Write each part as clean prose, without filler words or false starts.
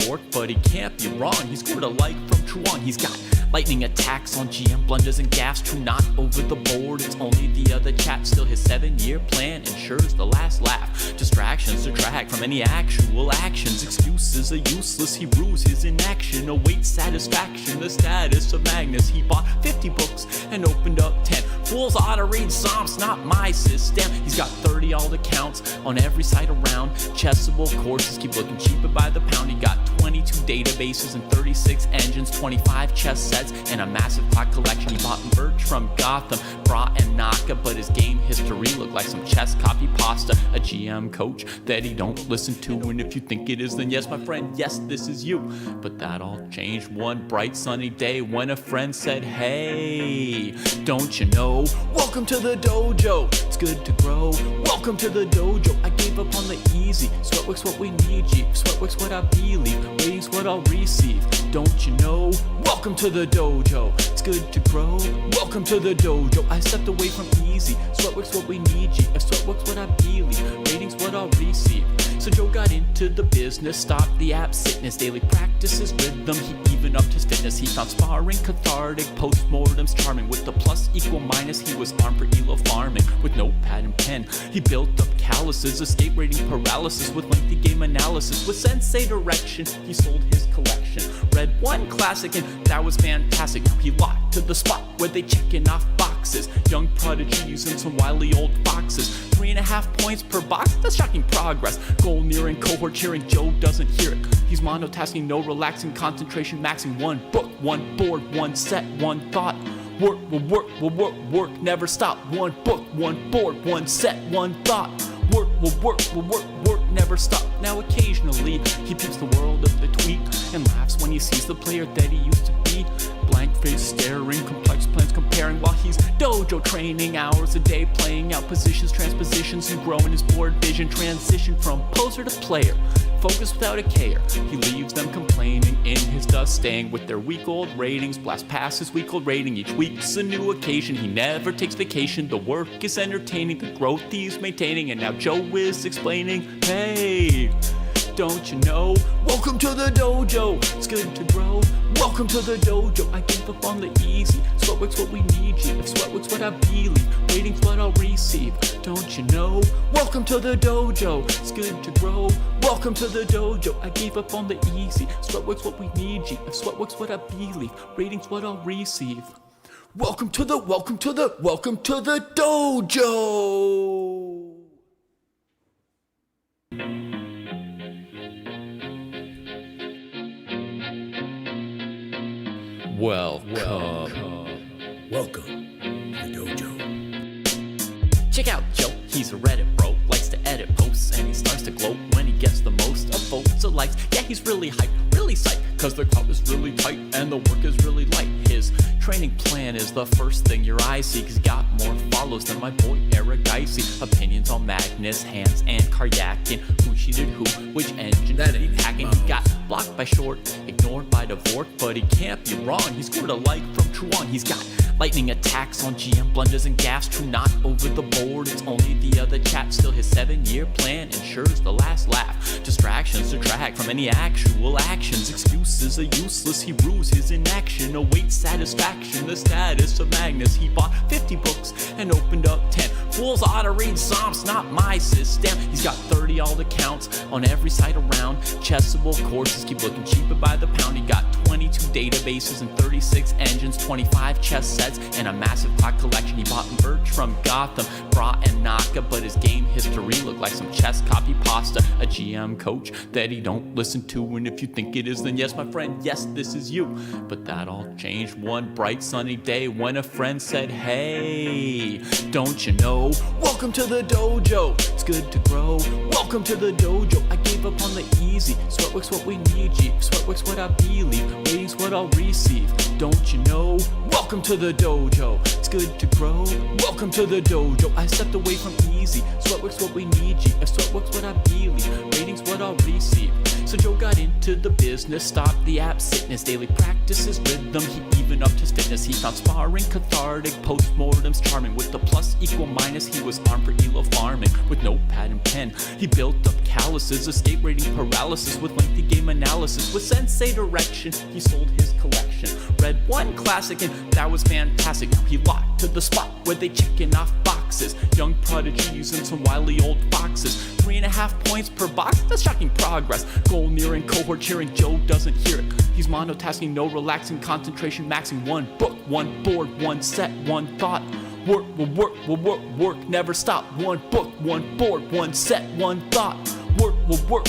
fork, but he can't be wrong. He scored a like from Truong. He's got lightning attacks on GM blunders and gaffes. True, not over the board. It's only the other chat. Still, his 7-year plan ensures the last laugh. Distractions detract from any actual actions. Excuses are useless. He rues his inaction. Awaits satisfaction. The status of Magnus. He bought 50 books and opened up 10. Fools ought to read Psalms, not my system. He's got 30 alt accounts on every site around. Chessable courses keep looking cheaper by the pound. He got 22 databases and 36 engines, 25 chess sets, and a massive clock collection. He bought merch from Gotham, Bra and Naka, but his game history looked like some chess copy pasta. A GM coach that he don't listen to, and if you think it is, then yes, my friend, yes, this is you. But that all changed one bright sunny day when a friend said, hey, don't you know, welcome to the dojo, it's good to grow. Welcome to the dojo, I gave up on the easy. Sweatwork's what we need, G. Sweatwork's what I believe, waiting's what I'll receive. Don't you know, welcome to the dojo, it's good to grow. Welcome to the dojo, I stepped away from easy. Sweatwork's what we need, G. If sweatwork's what I believe, waiting's what I'll receive. So Joe got into the business, stopped the app sickness, daily practice his rhythm, he even upped his fitness. He found sparring cathartic, postmortems charming. With the plus equal minus, he was armed for elo farming. With notepad and pen, he built up calluses, escape rating paralysis with lengthy game analysis. With sensei direction, he sold his collection. Read one classic and that was fantastic. Now he locked to the spot where they checking off boxes. Young prodigies and some wily old foxes. 3.5 points per box, that's shocking progress. Goal nearing, cohort cheering, Joe doesn't hear it. He's monotasking, no relaxing, concentration maxing. One book, one board, one set, one thought. Work will work will work, work never stop. One book, one board, one set, one thought. Work will work will work, work never stop. Now occasionally he peeps the world of the tweak and laughs when he sees the player that he used to be. Blank face staring, complex plans comparing while he's dojo training. Hours a day playing out positions, transpositions, and growing his board vision. Transition from poser to player, focus without a care. He leaves them complaining in his dust, staying with their week-old ratings. Blast past his week-old rating, each week's a new occasion. He never takes vacation, the work is entertaining, the growth he's maintaining. And now Joe is explaining, hey, don't you know, welcome to the dojo, it's good to grow. Welcome to the dojo, I gave up on the easy. Sweatwork's what we need, G. If sweatwork's what I believe, waiting's what I'll receive. Don't you know, welcome to the dojo, it's good to grow. Welcome to the dojo, I gave up on the easy. Sweatwork's what we need, G. If sweatwork's what I believe, rating's what I'll receive. Welcome to the dojo. Welcome to the dojo. Check out Joe, he's a Reddit bro, likes to edit posts, and he starts to gloat when he gets the most of votes or likes. Yeah, he's really hyped, really psyched, cause the crowd is really tight and the work is really light. His training plan is the first thing your eyes see, cause he got more follows than my boy Eric Dicey. Opinions on Magnus, Hans, and Karyakin. Who cheated who, which engine That did he ain't hacking? Mouse. He got blocked by Short, ignored by Dvorak, but he can't be wrong. He scored a like from Truong. He's got lightning attacks on GM blunders and gaffes. True, not over the board, it's only the other chat. Still, his 7-year plan ensures the last laugh. Distractions detract from any actual actions. Excuses are useless, he rues his inaction. Awaits satisfaction, the status of Magnus. He bought 50 books and opened up 10. Fools ought to read Psalms, not my system. He's got 30 alt accounts on every site around. Chessable courses keep looking cheaper by the pound. He got 22 databases and 36 engines, 25 chess sets, and a massive clock collection. He bought merch from Gotham, Bra and Naka, but his game history looked like some chess copy pasta. A GM coach that he don't listen to, and if you think it is, then yes, my friend, yes, this is you. But that all changed one bright sunny day when a friend said, hey, don't you know, welcome to the dojo, it's good to grow. Welcome to the dojo, I gave up on the easy. Sweatwork's what we need, G. Sweatwork's what I believe, waiting's what I'll receive. Don't you know, welcome to the dojo, it's good to grow. Welcome to the dojo, I stepped away from easy. Sweatwork's what we need, G. If sweatwork's what I believe, rating's what I'll receive. So Joe got into the business, stopped the app sickness, daily practice his rhythm, he even upped his fitness. He found sparring cathartic, postmortems charming. With the plus equal minus, he was armed for elo farming. With notepad and pen, he built up calluses, escape navigate rating paralysis with lengthy game analysis. With sensei direction, he sold his collection. Read one classic and that was fantastic. Now he locked to the spot where they checking off boxes. Young prodigies and some wily old foxes. 3.5 points per box, that's shocking progress. Goal nearing, cohort cheering, Joe doesn't hear it. He's monotasking, no relaxing, concentration maxing. One book, one board, one set, one thought. Work, work, never stop. One book, one board, one set, one thought. Work,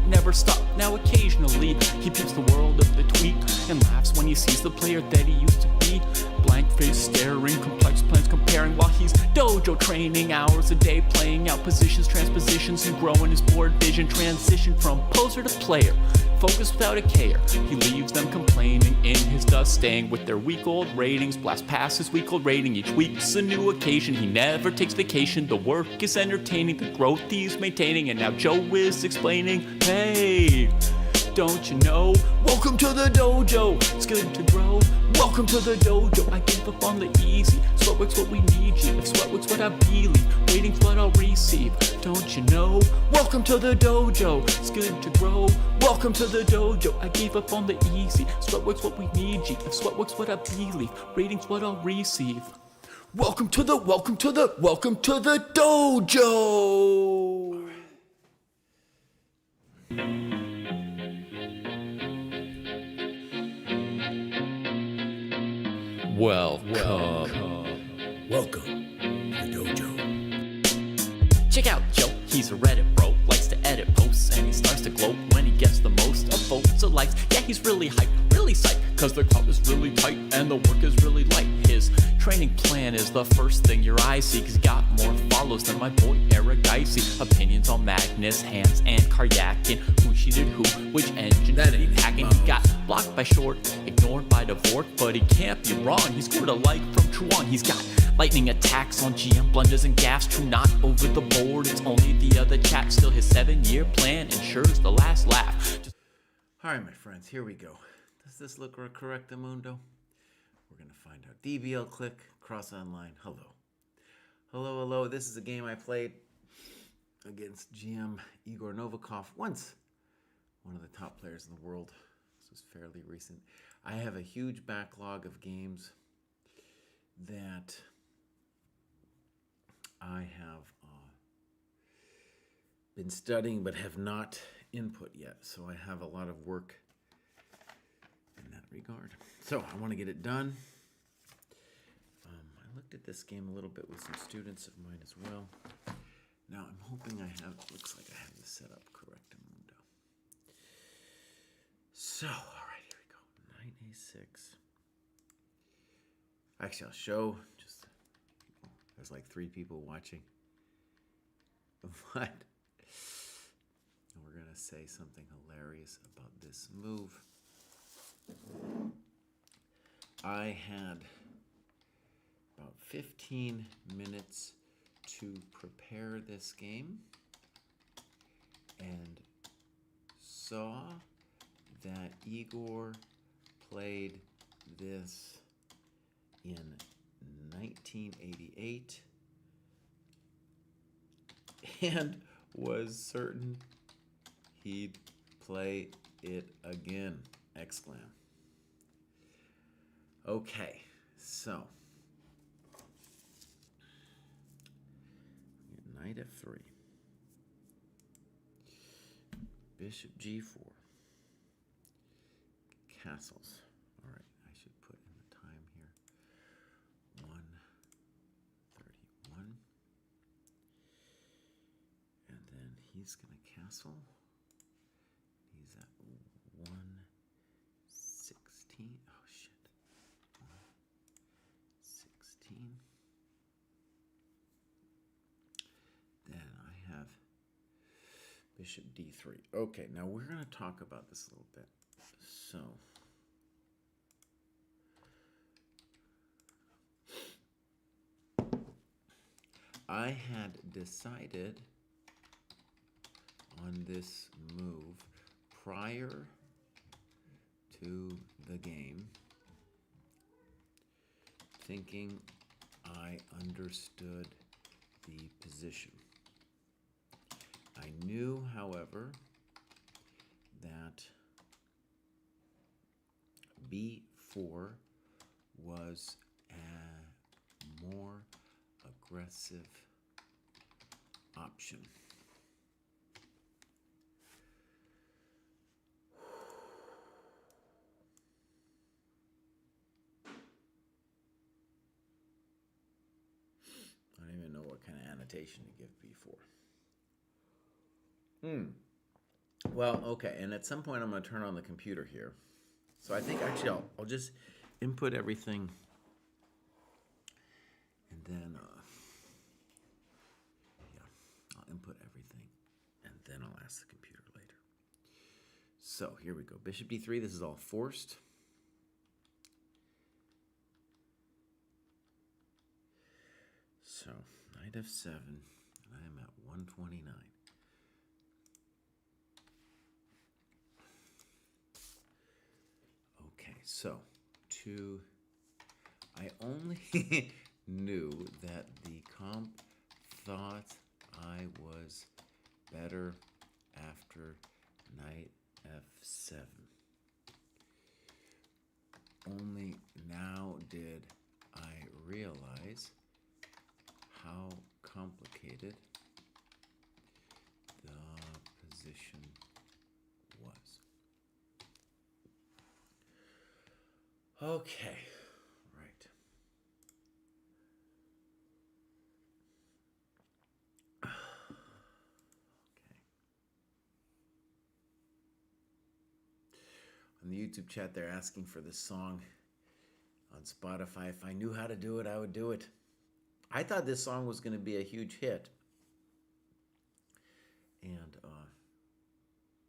never stop. Now occasionally he peeps the world of the tweet and laughs when he sees the player that he used to be. Blank face staring, complex plans comparing while he's dojo training. Hours a day playing out positions, transpositions, and growing his board vision. Transition from poser to player, focus without a care. He leaves them complaining in his dust, staying with their week-old ratings. Blast past his week-old rating, each week's a new occasion. He never takes vacation, the work is entertaining, the growth he's maintaining. And now Joe is explaining, hey, don't you know? Welcome to the dojo, it's good to grow. Welcome to the dojo, I give up on the easy. Sweatwork's what we need you, if sweatwork's what I believe, waiting's what I'll receive. Don't you know? Welcome to the dojo, it's good to grow. Welcome to the dojo, I gave up on the easy. Sweatwork's what we need you, if sweatwork's what I believe, rating's what I'll receive. Welcome to the dojo! Welcome to the Dojo. Check out Joe, he's a Reddit bro, likes to edit posts, and he starts to gloat when he gets the most of votes or likes. Yeah, he's really hyped, really psyched, cause the crowd is really tight and the work is really light. His training plan is the first thing your eyes see, cause he got more follows than my boy Eric Dicey. Opinions on Magnus, Hans, and Karyakin. Who cheated who, which engine That did he ain't hacking? Mouse. He got blocked by Short, ignored by Dvorak, but he can't be wrong. He scored a like from Truon. He's got lightning attacks on GM blunders and gaffes. True, not over the board, it's only the other chap. Still his 7-year plan ensures the last laugh. All right, my friends, here we go. Does this look correct, Mundo? We're going to find out. DBL click, cross online. Hello. Hello. This is a game I played against GM Igor Novikov. Once one of the top players in the world. This was fairly recent. I have a huge backlog of games that I have been studying but have not input yet. So I have a lot of work in that regard. So I want to get it done. I looked at this game a little bit with some students of mine as well. Now I'm hoping looks like I have this set up correct, Mundo. So, all right, here we go. Knight A6. Actually, I'll show just, there's like 3 people watching. But we're going to say something hilarious about this move. I had about 15 minutes to prepare this game and saw that Igor played this in 1988 and was certain he'd play it again, exclam. Okay, so knight f3, bishop g4, castles. All right, I should put in the time here. 1:31, and then he's gonna castle. He's at 1:16. Oh shit. 1:16. Then I have bishop d3. Okay, now we're going to talk about this a little bit. So, I had decided on this move prior to the game, thinking I understood the position. I knew, however, that b4 was a more aggressive option. I don't even know what kind of annotation to give b4. Well, okay, and at some point I'm going to turn on the computer here. So I think actually I'll just input everything, and then I'll input everything, and then I'll ask the computer later. So here we go. Bishop d3. This is all forced. So knight f7, and I am at 129. Okay, so I only knew that the comp thought I was better after knight f7. Only now did I realize how complicated the position was. Okay, right. Okay. On the YouTube chat, they're asking for this song on Spotify. If I knew how to do it, I would do it. I thought this song was going to be a huge hit, and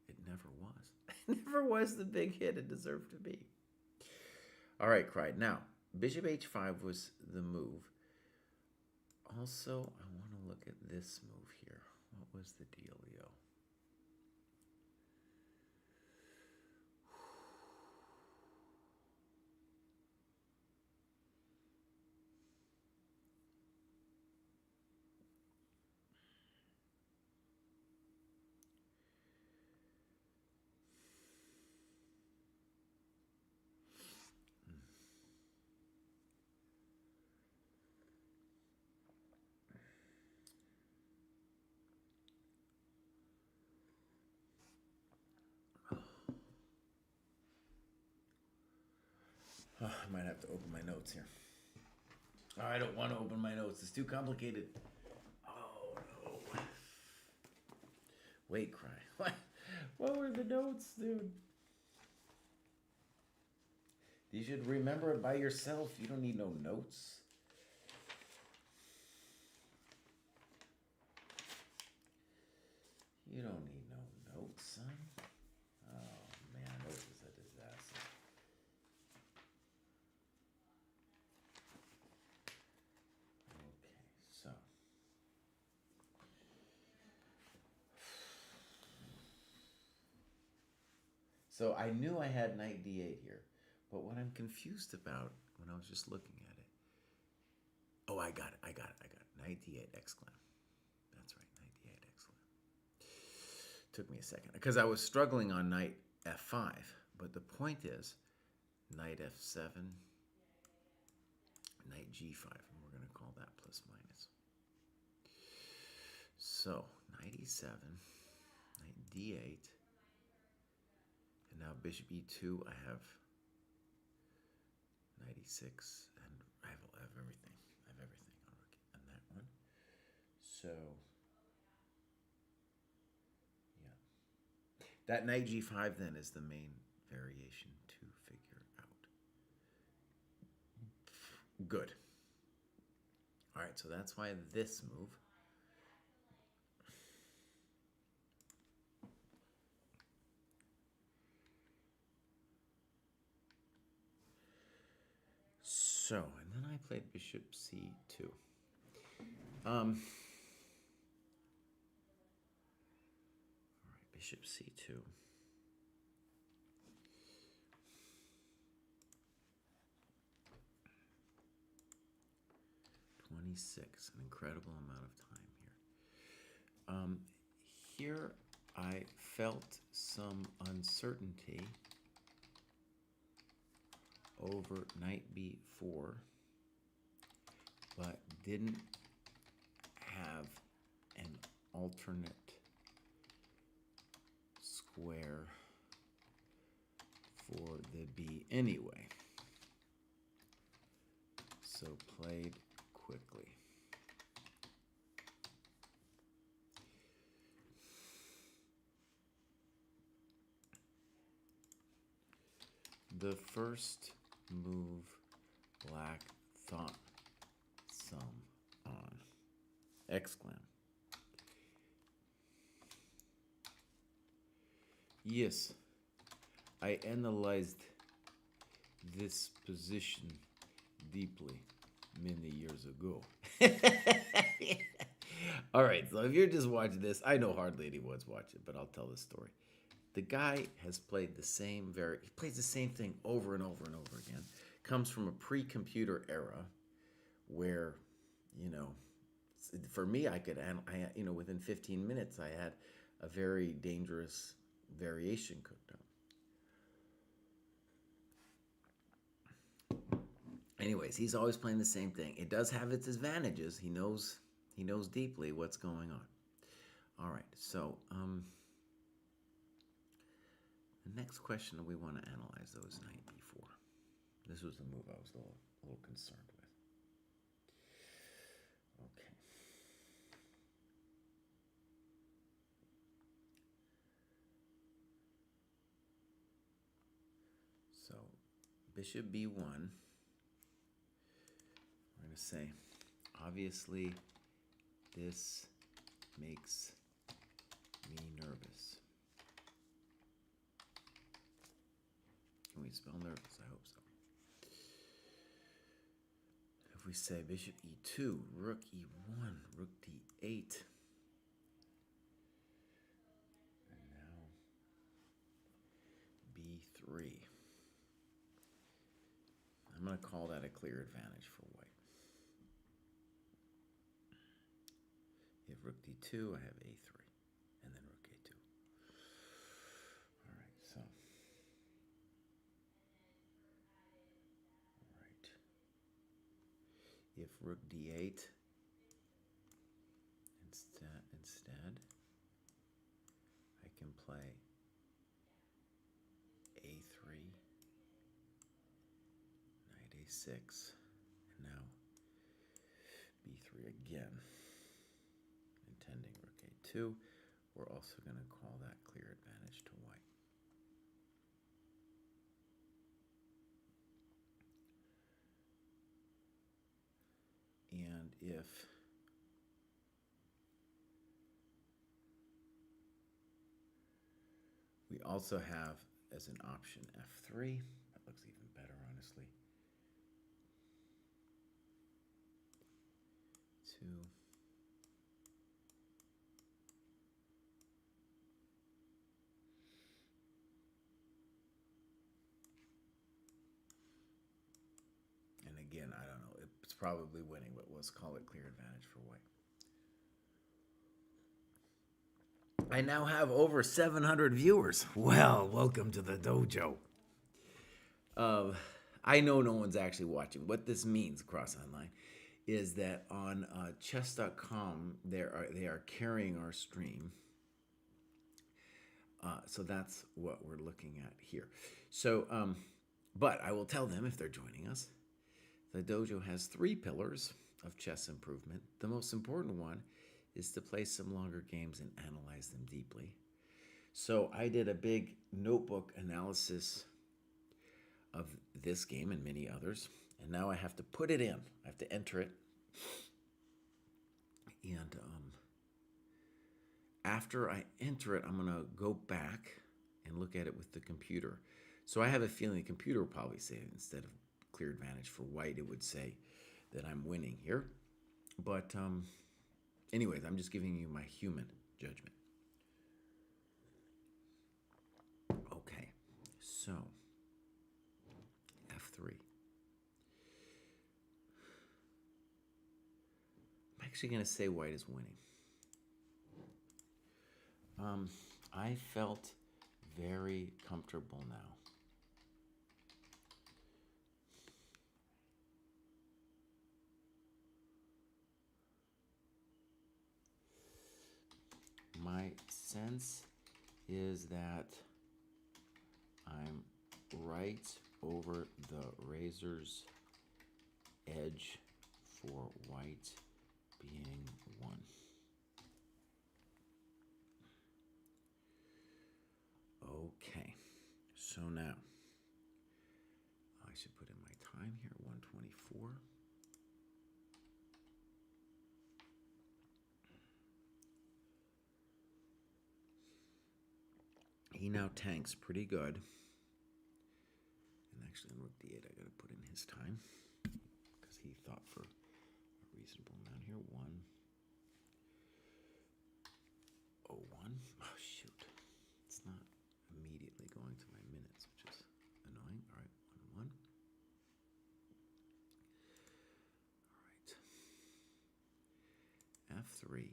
it never was. It never was the big hit it deserved to be. All right, Cried. Now, bishop h5 was the move. Also, I want to look at this move here. What was the dealio? Oh, I might have to open my notes here. Oh, I don't want to open my notes. It's too complicated. Oh, no. Wait, Cry. What were the notes, dude? You should remember it by yourself. You don't need no notes. You don't need no notes, son. Oh, man, this is a disaster. Okay, so. So I knew I had knight d8 here, but what I'm confused about when I was just looking at it. Oh, I got it. Knight d8 exclam. That's right, knight d8 exclam. Took me a second because I was struggling on knight f5, but the point is knight f7, knight g5, and we're going to call that plus minus. So knight e7, knight d8, and now bishop e2. I have knight e6, and I have everything. I have everything on that one. So, yeah. That knight g5 then is the main variation to figure out. Good. All right, so that's why this move. So, and then I played bishop c2. All right, bishop c2. An incredible amount of time here. here I felt some uncertainty over knight b4, but didn't have an alternate square for the b anyway. So played quickly. The first move Black thought some on. Exclam. Yes, I analyzed this position deeply many years ago. All right, so if you're just watching this, I know hardly anyone's watching, but I'll tell the story. The guy has played the same he plays the same thing over and over and over again. Comes from a pre-computer era where, you know, for me, within 15 minutes, I had a very dangerous variation cooked up. Anyways, he's always playing the same thing. It does have its advantages. He knows deeply what's going on. All right, so the next question we want to analyze, though, is knight b4. This was the move I was a little concerned with. Okay. So, bishop b1. We're going to say, obviously, this makes me nervous. Can we spell nervous? I hope so. If we say bishop e2, rook e1, rook d8. And now b3. I'm going to call that a clear advantage for white. If rook d2, I have a3, and then rook a2. All right, so. All right. If rook d8, instead, I can play a3, knight a6, and now b3 again. Intending rook a2, we're also going to call that clear advantage to white. And if we also have as an option f3, that looks even better, honestly. 2. And again, I don't know. It's probably winning, but let's call it clear advantage for white. I now have over 700 viewers. Well, welcome to the dojo. I know no one's actually watching. What this means, Cross Online, is that on chess.com, they are carrying our stream. So that's what we're looking at here. So, but I will tell them if they're joining us, the dojo has 3 pillars of chess improvement. The most important one is to play some longer games and analyze them deeply. So I did a big notebook analysis of this game and many others, and now I have to put it in. I have to enter it. And after I enter it, I'm going to go back and look at it with the computer. So I have a feeling the computer will probably say, instead of clear advantage for white, it would say that I'm winning here. But anyways, I'm just giving you my human judgment. Okay, so f3. I'm actually going to say white is winning. I felt very comfortable now. My sense is that I'm right over the razor's edge for white being one. Okay, so now I should put in my time here, 124. He now tanks pretty good. And actually on rook d8, I gotta put in his time because he thought for a reasonable amount here. 101. Oh shoot. It's not immediately going to my minutes, which is annoying. All right, 1-1. All right. F3.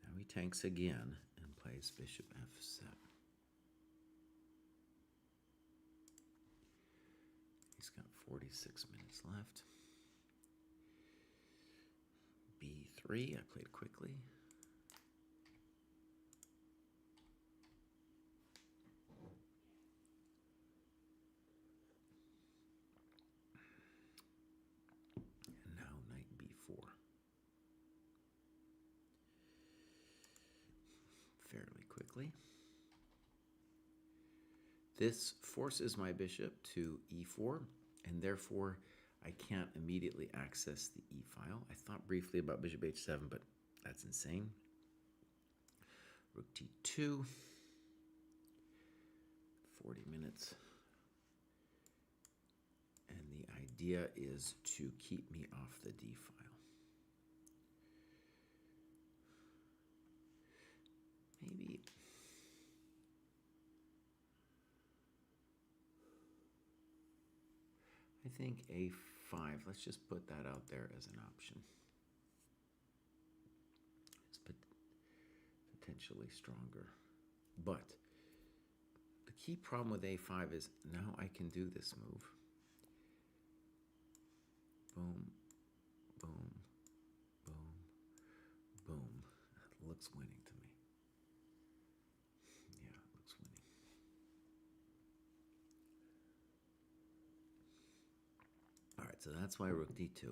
Now he tanks again and plays bishop f7. He's got 46 minutes left. B3, I played quickly. And now knight b4. Fairly quickly. This forces my bishop to e4, and therefore I can't immediately access the e file. I thought briefly about bishop h7, but that's insane. Rook t2, 40 minutes. And the idea is to keep me off the d file. Maybe I think a5. Let's just put that out there as an option. It's potentially stronger. But the key problem with a5 is now I can do this move. Boom, boom, boom, boom. That looks winning to me. Yeah, it looks winning. All right, so that's why rook d2,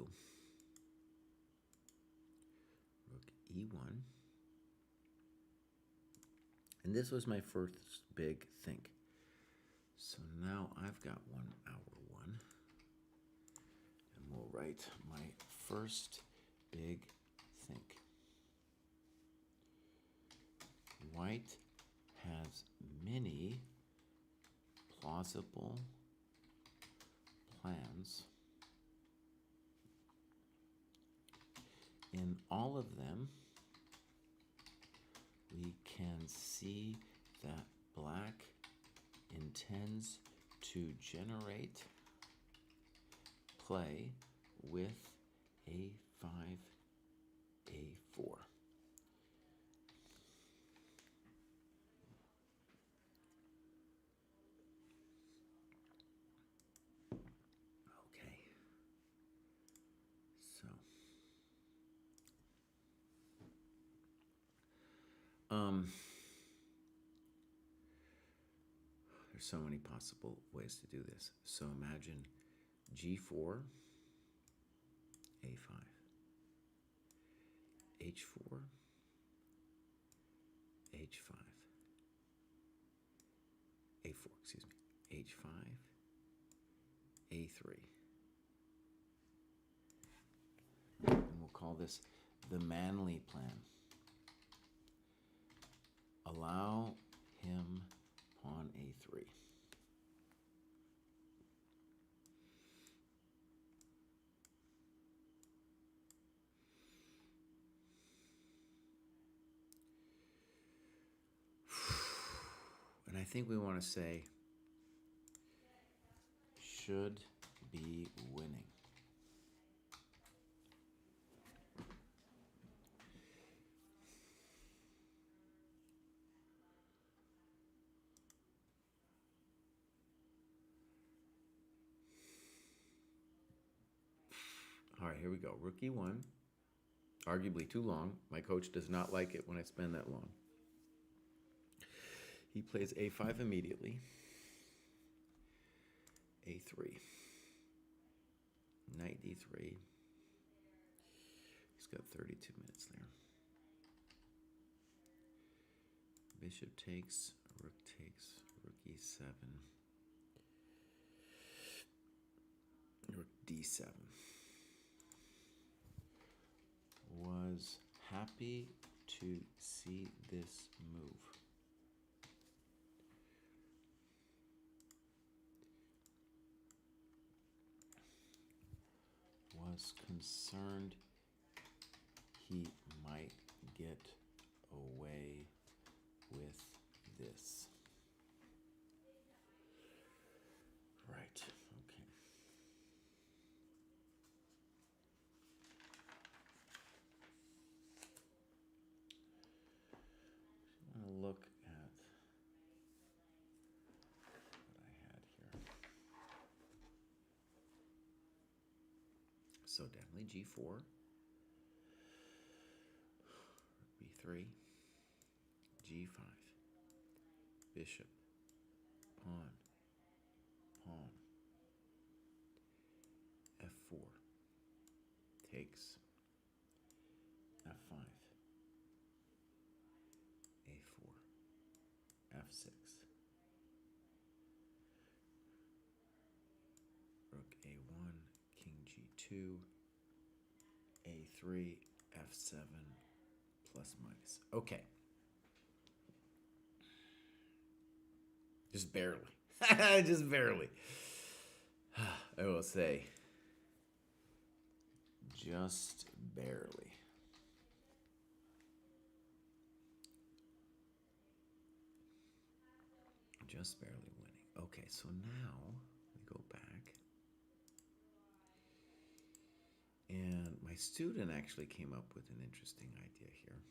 rook e1, and this was my first big think. So now I've got 1 hour 1, and we'll write my first big think. White has many plausible plans. In all of them, we can see that black intends to generate play with a5, a4. Okay. So there's so many possible ways to do this. So imagine g4, a5, h4, h5, a4, excuse me, h5, a3. And we'll call this the manly plan. Allow him pawn a3. And I think we want to say should be winning. All right, here we go. Rook e1. Arguably too long. My coach does not like it when I spend that long. He plays a5 immediately. a3. Knight d3. He's got 32 minutes there. Bishop takes, rook e7. Rook d7. Was happy to see this move. Was concerned he might get away with this. Right, okay. I want to look at what I had here. So definitely g4, b3, g5, bishop, pawn, pawn, f4, takes, f5, a4, f6, rook a1, king g2, a3, f7, plus minus. Okay. Just barely. Just barely. I will say, just barely. Just barely winning. Okay, so now we go back. And my student actually came up with an interesting idea here.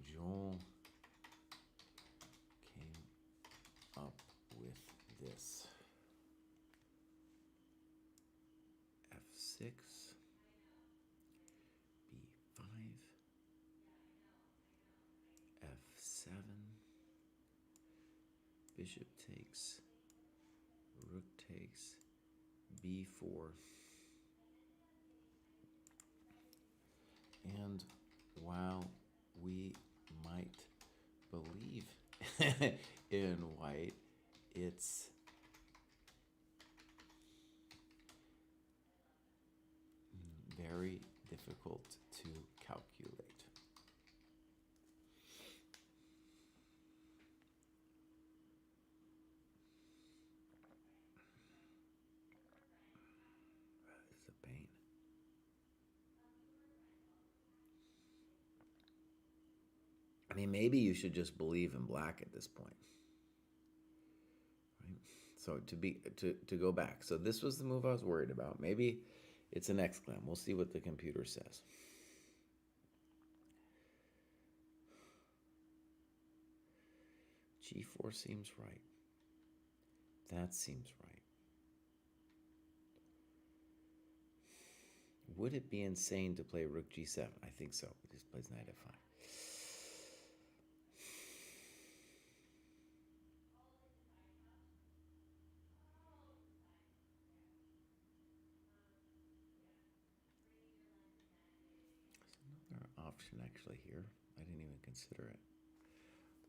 Joel came up with this. F6, B5, F7, bishop takes, rook takes, B4. And while we might believe in white, it's very difficult to calculate. It's a pain. I mean, maybe you should just believe in black at this point. Right? So to go back. So this was the move I was worried about. Maybe it's an exclam. We'll see what the computer says. G4 seems right. That seems right. Would it be insane to play rook g7? I think so. He just plays knight f5. There's another option actually here. I didn't even consider it.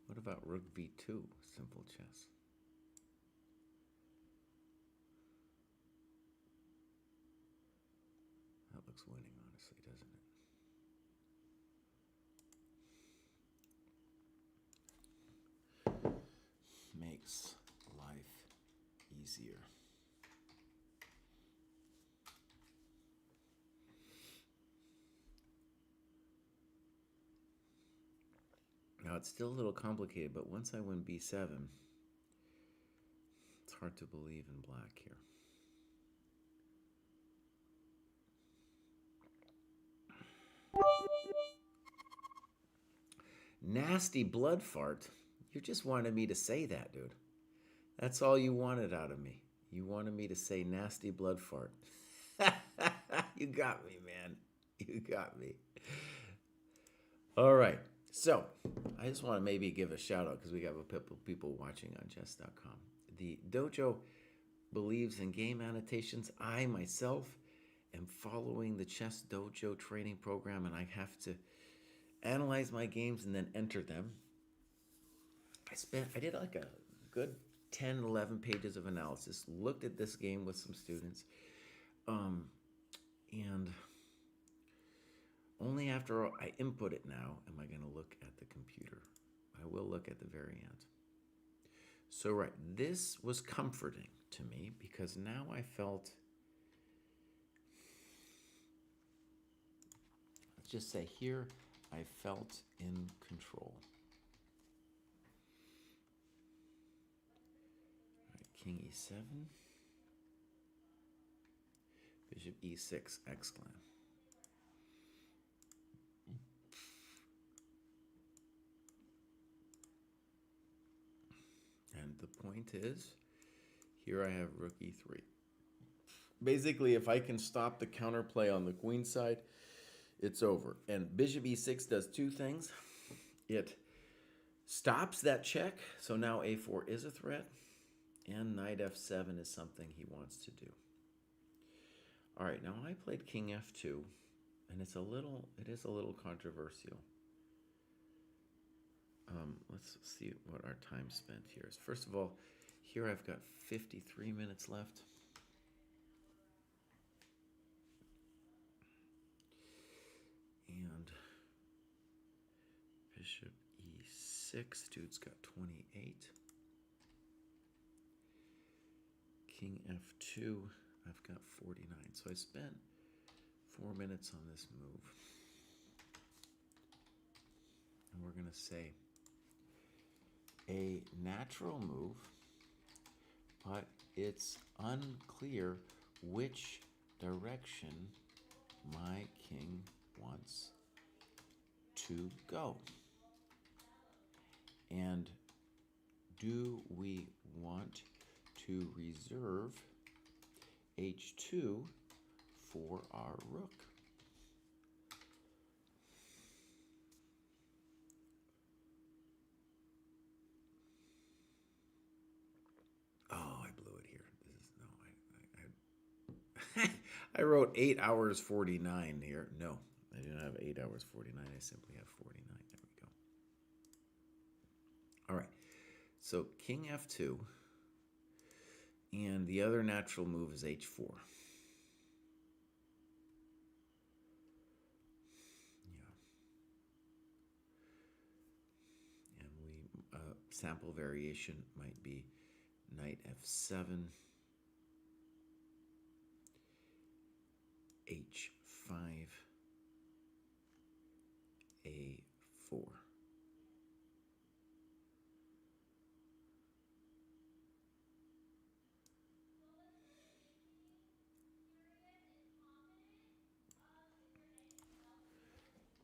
What about rook b2? Simple chess. That looks winning, honestly, doesn't it? Makes life easier. Now, it's still a little complicated, but once I win b7, it's hard to believe in black here. Nasty blood fart. You just wanted me to say that, dude. That's all you wanted out of me. You wanted me to say nasty blood fart. You got me, man. You got me. All right. So, I just want to maybe give a shout out because we have people watching on chess.com. The dojo believes in game annotations. I myself am following the chess dojo training program, and I have to analyze my games and then enter them. I did like a good 10, 11 pages of analysis, looked at this game with some students, and only after I input it now am I going to look at the computer. I will look at the very end. So, right, this was comforting to me because now I felt, let's just say here, I felt in control. All right, King E7, Bishop E6, exclam. And the point is, here I have rook e3. Basically, if I can stop the counterplay on the queen side, it's over. And bishop e6 does two things. It stops that check, so now a4 is a threat, and knight f7 is something he wants to do. All right, now I played king f2, and it is a little controversial. Let's see what our time spent here is. First of all, here I've got 53 minutes left. And bishop e6, dude's got 28. King f2, I've got 49. So I spent 4 minutes on this move. And we're going to say a natural move, but it's unclear which direction my king wants to go. And do we want to reserve h2 for our rook? I wrote 8 hours 49 here. No, I didn't have 8 hours 49. I simply have 49. There we go. All right. So king f2. And the other natural move is h4. Yeah. And sample variation might be knight f7. h5, a4.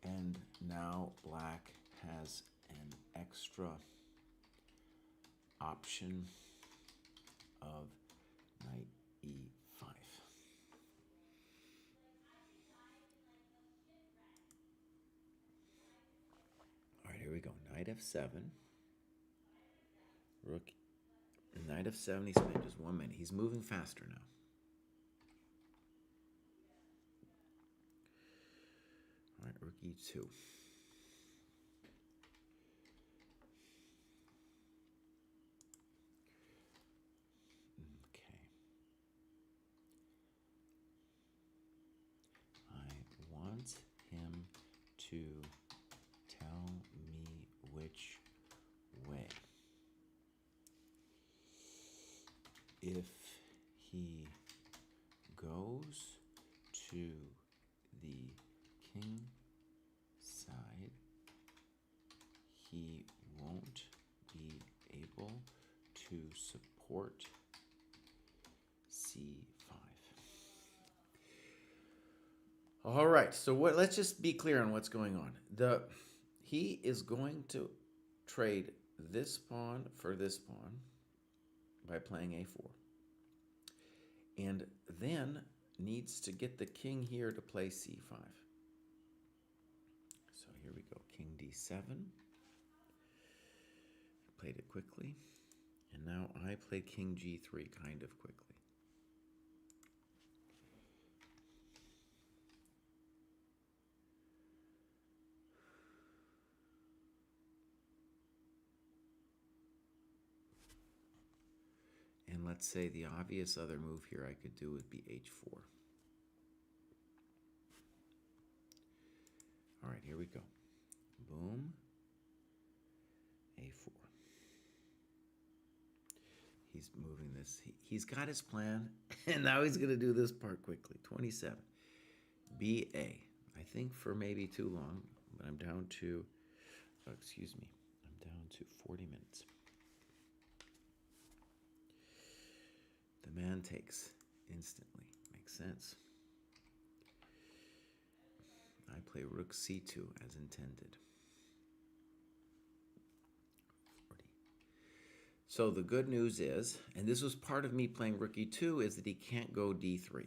And now black has an extra option of knight e5. All right, here we go. Knight f7. Rook. Knight f7. He spent just 1 minute. He's moving faster now. All right, rook e2. Okay. I want him to tell me which way. If he goes to the king side, he won't be able to support c5. All right, so let's just be clear on what's going on. He is going to trade this pawn for this pawn. by playing a4. And then needs to get the king here to play c5. So here we go, king d7. Played it quickly. And now I played king g3 kind of quickly. And let's say the obvious other move here I could do would be h4. All right, here we go. Boom. a4. He's moving this. He's got his plan, and now he's going to do this part quickly. 27. ba. I think for maybe too long, but I'm down to, excuse me, I'm down to 40 minutes. The man takes instantly. Makes sense. I play rook c2 as intended. 40. So the good news is, and this was part of me playing rook e2, is that he can't go d3.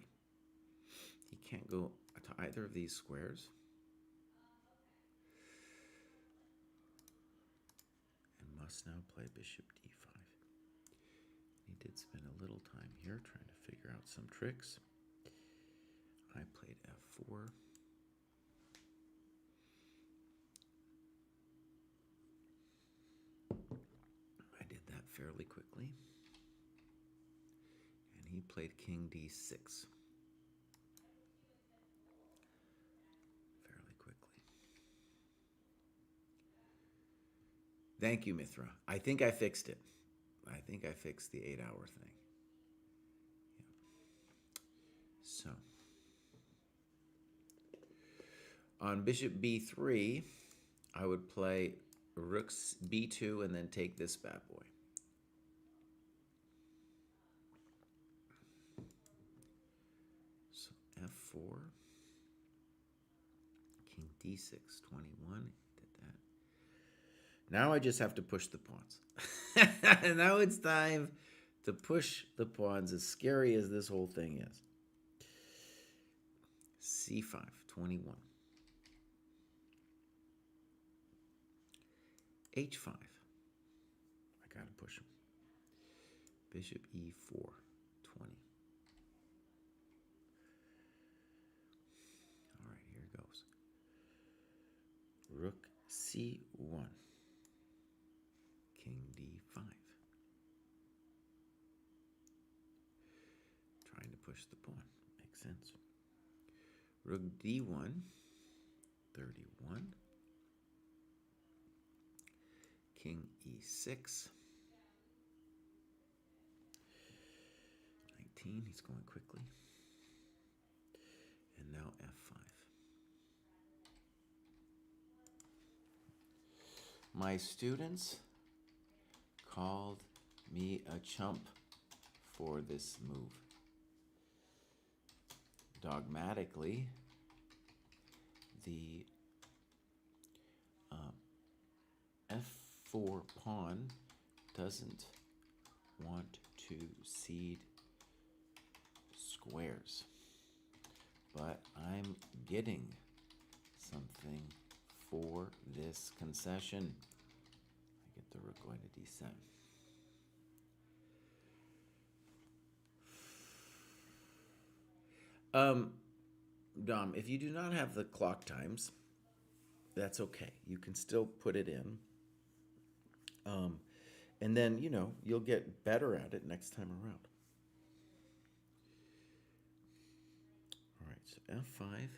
He can't go to either of these squares. And must now play bishop d5. He did spend a little time here trying to figure out some tricks. I played f4. I did that fairly quickly. And he played king d6. Fairly quickly. Thank you, Mithra. I think I fixed it. I think I fixed the 8-hour thing. Yeah. So, on bishop b3, I would play rook b2 and then take this bad boy. So f4, king d6, 21. Did that. Now I just have to push the pawns. And now it's time to push the pawns, as scary as this whole thing is. c5, 21. h5. I gotta push him. Bishop e4, 20. All right, here it goes. Rook c1. King d5. Trying to push the pawn. Makes sense. Rook d1. 31. King e6. 19. He's going quickly. And now f5. My students called me a chump for this move. Dogmatically, the f4 pawn doesn't want to cede squares, but I'm getting something for this concession. I get the rook going to d7. Dom, if you do not have the clock times, that's okay. You can still put it in. And then, you know, you'll get better at it next time around. All right, so f5,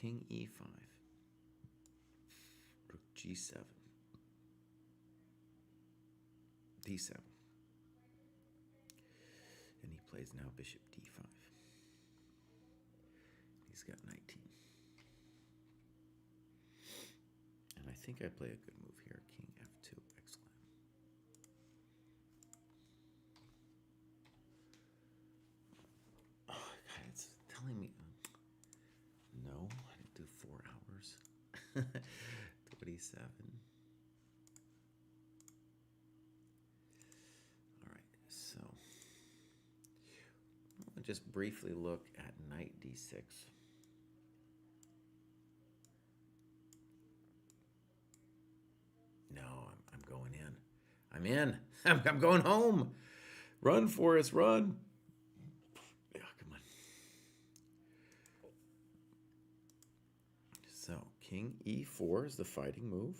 king e5, rook g7, d7. And he plays now bishop d5. He's got 19. And I think I play a good move here, king f2, excellent. Oh, God, it's telling me, no, I didn't do 4 hours. 27. just briefly look at knight d6. No, I'm going in. I'm in. I'm going home. Run, Forrest, run. Yeah, come on. So, king e4 is the fighting move.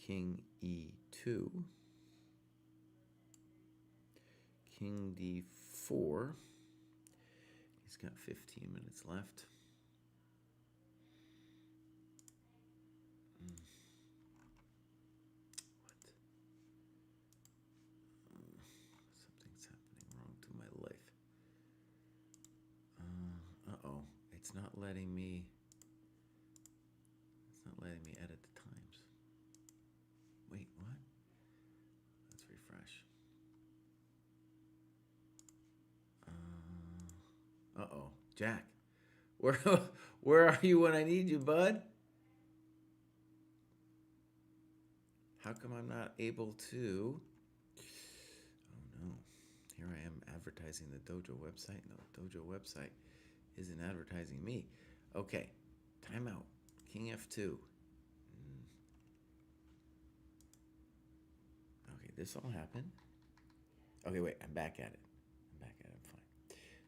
King e2. King d4. He's got 15 minutes left. Something's happening wrong to my life. Uh-oh. It's not letting me edit the times. Wait, what? Let's refresh. Uh-oh. Jack. Where are you when I need you, bud? How come I'm not able to? Oh no. Here I am advertising the Dojo website. No, Dojo website isn't advertising me. Okay. Timeout. King F2. Okay, this all happened. Okay, wait, I'm back at it. I'm fine.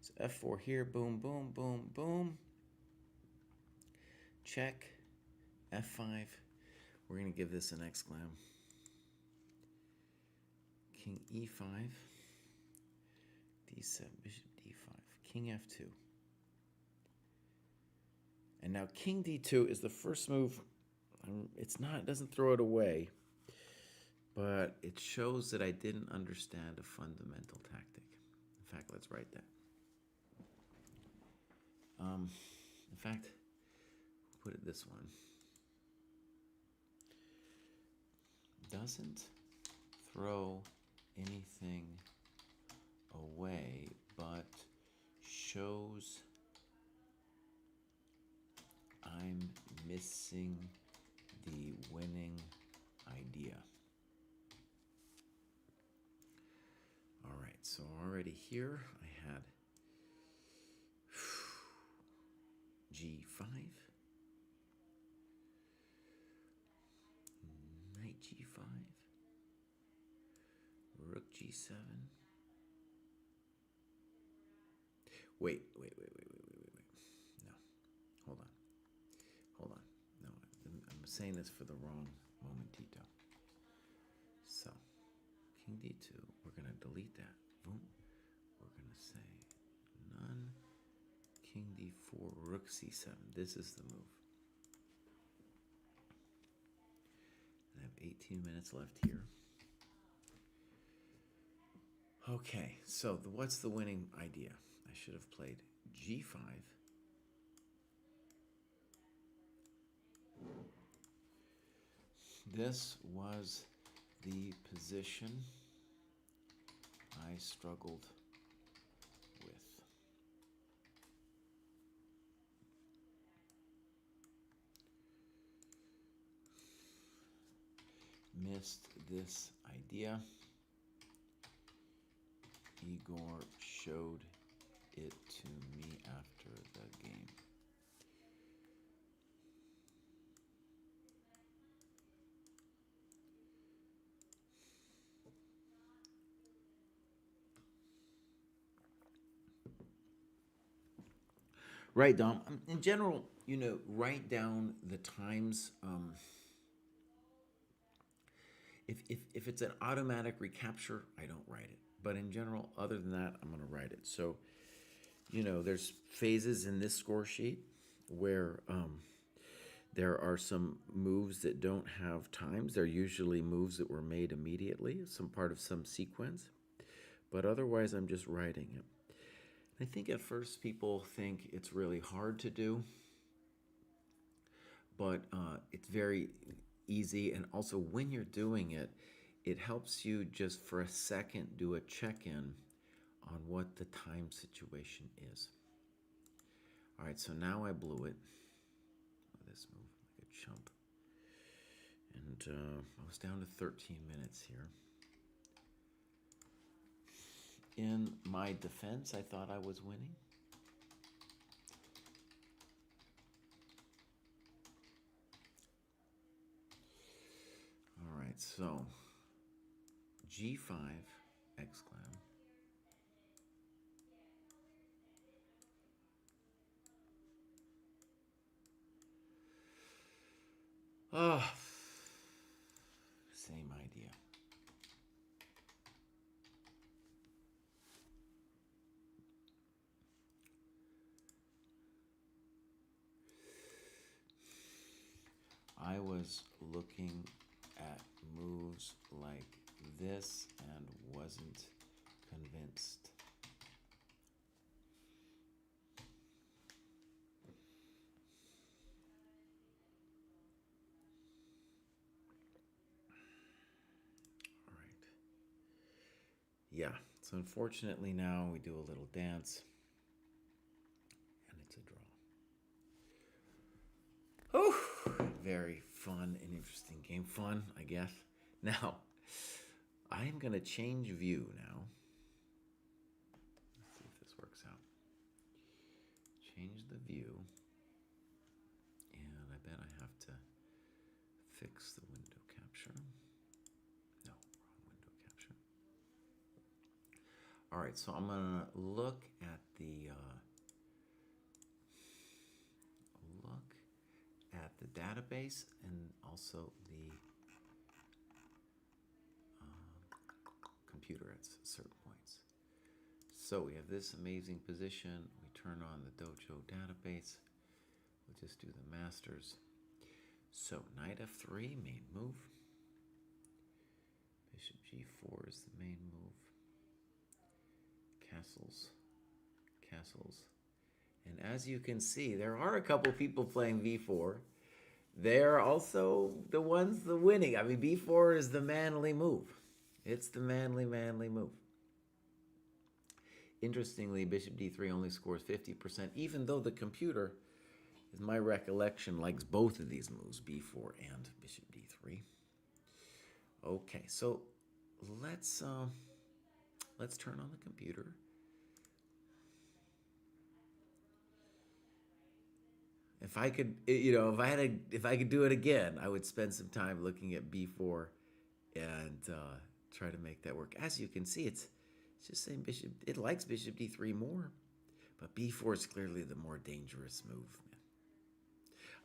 So F4 here, boom, boom, boom, boom. Check. F5. We're going to give this an exclam. King E5. D7, bishop D5. King F2. And now King D2 is the first move. It doesn't throw it away, but it shows that I didn't understand a fundamental tactic. In fact, let's write that. In fact, put it this one. Doesn't throw anything away, but shows I'm missing the winning idea. All right, so already here I had G5, knight G5, rook G7. Wait. No, hold on. No, I'm saying this for the wrong momentito. So, King D2, we're going to delete that. Boom. We're going to say none. King D4, rook C7. This is the move. I have 18 minutes left here. Okay, so what's the winning idea? I should have played G5. This was the position I struggled with. Missed this idea. Igor showed it to me after the game. Right, Dom. In general, write down the times. If it's an automatic recapture, I don't write it. But in general, other than that, I'm going to write it. So, there's phases in this score sheet where there are some moves that don't have times. They're usually moves that were made immediately, some part of some sequence. But otherwise, I'm just writing it. I think at first people think it's really hard to do, but it's very easy. And also when you're doing it, it helps you just for a second do a check-in on what the time situation is. All right, so now I blew it. This move, like a chump. And I was down to 13 minutes here. In my defense, I thought I was winning. All right, so G5, exclam. Oh, same idea. I was looking at moves like this and wasn't convinced. All right. Yeah, so unfortunately now we do a little dance and it's a draw. Oh, very fun and interesting game. Fun, I guess. Now, I am going to change view now. Let's see if this works out. Change the view. And I bet I have to fix the window capture. No, wrong window capture. All right, so I'm going to look at the database and also the computer at certain points. So we have this amazing position. We turn on the Dojo database. We'll just do the masters. So knight f3, main move. Bishop g4 is the main move. Castles, castles. And as you can see, there are a couple people playing v4. They're also the ones the winning. I mean, b4 is the manly move. It's the manly move. Interestingly, bishop d3 only scores 50%, even though the computer, is my recollection, likes both of these moves, b4 and bishop d3. Okay, so let's turn on the computer. If I could, if I could do it again, I would spend some time looking at b4 and try to make that work. As you can see, it's just saying bishop. It likes bishop d3 more, but b4 is clearly the more dangerous move.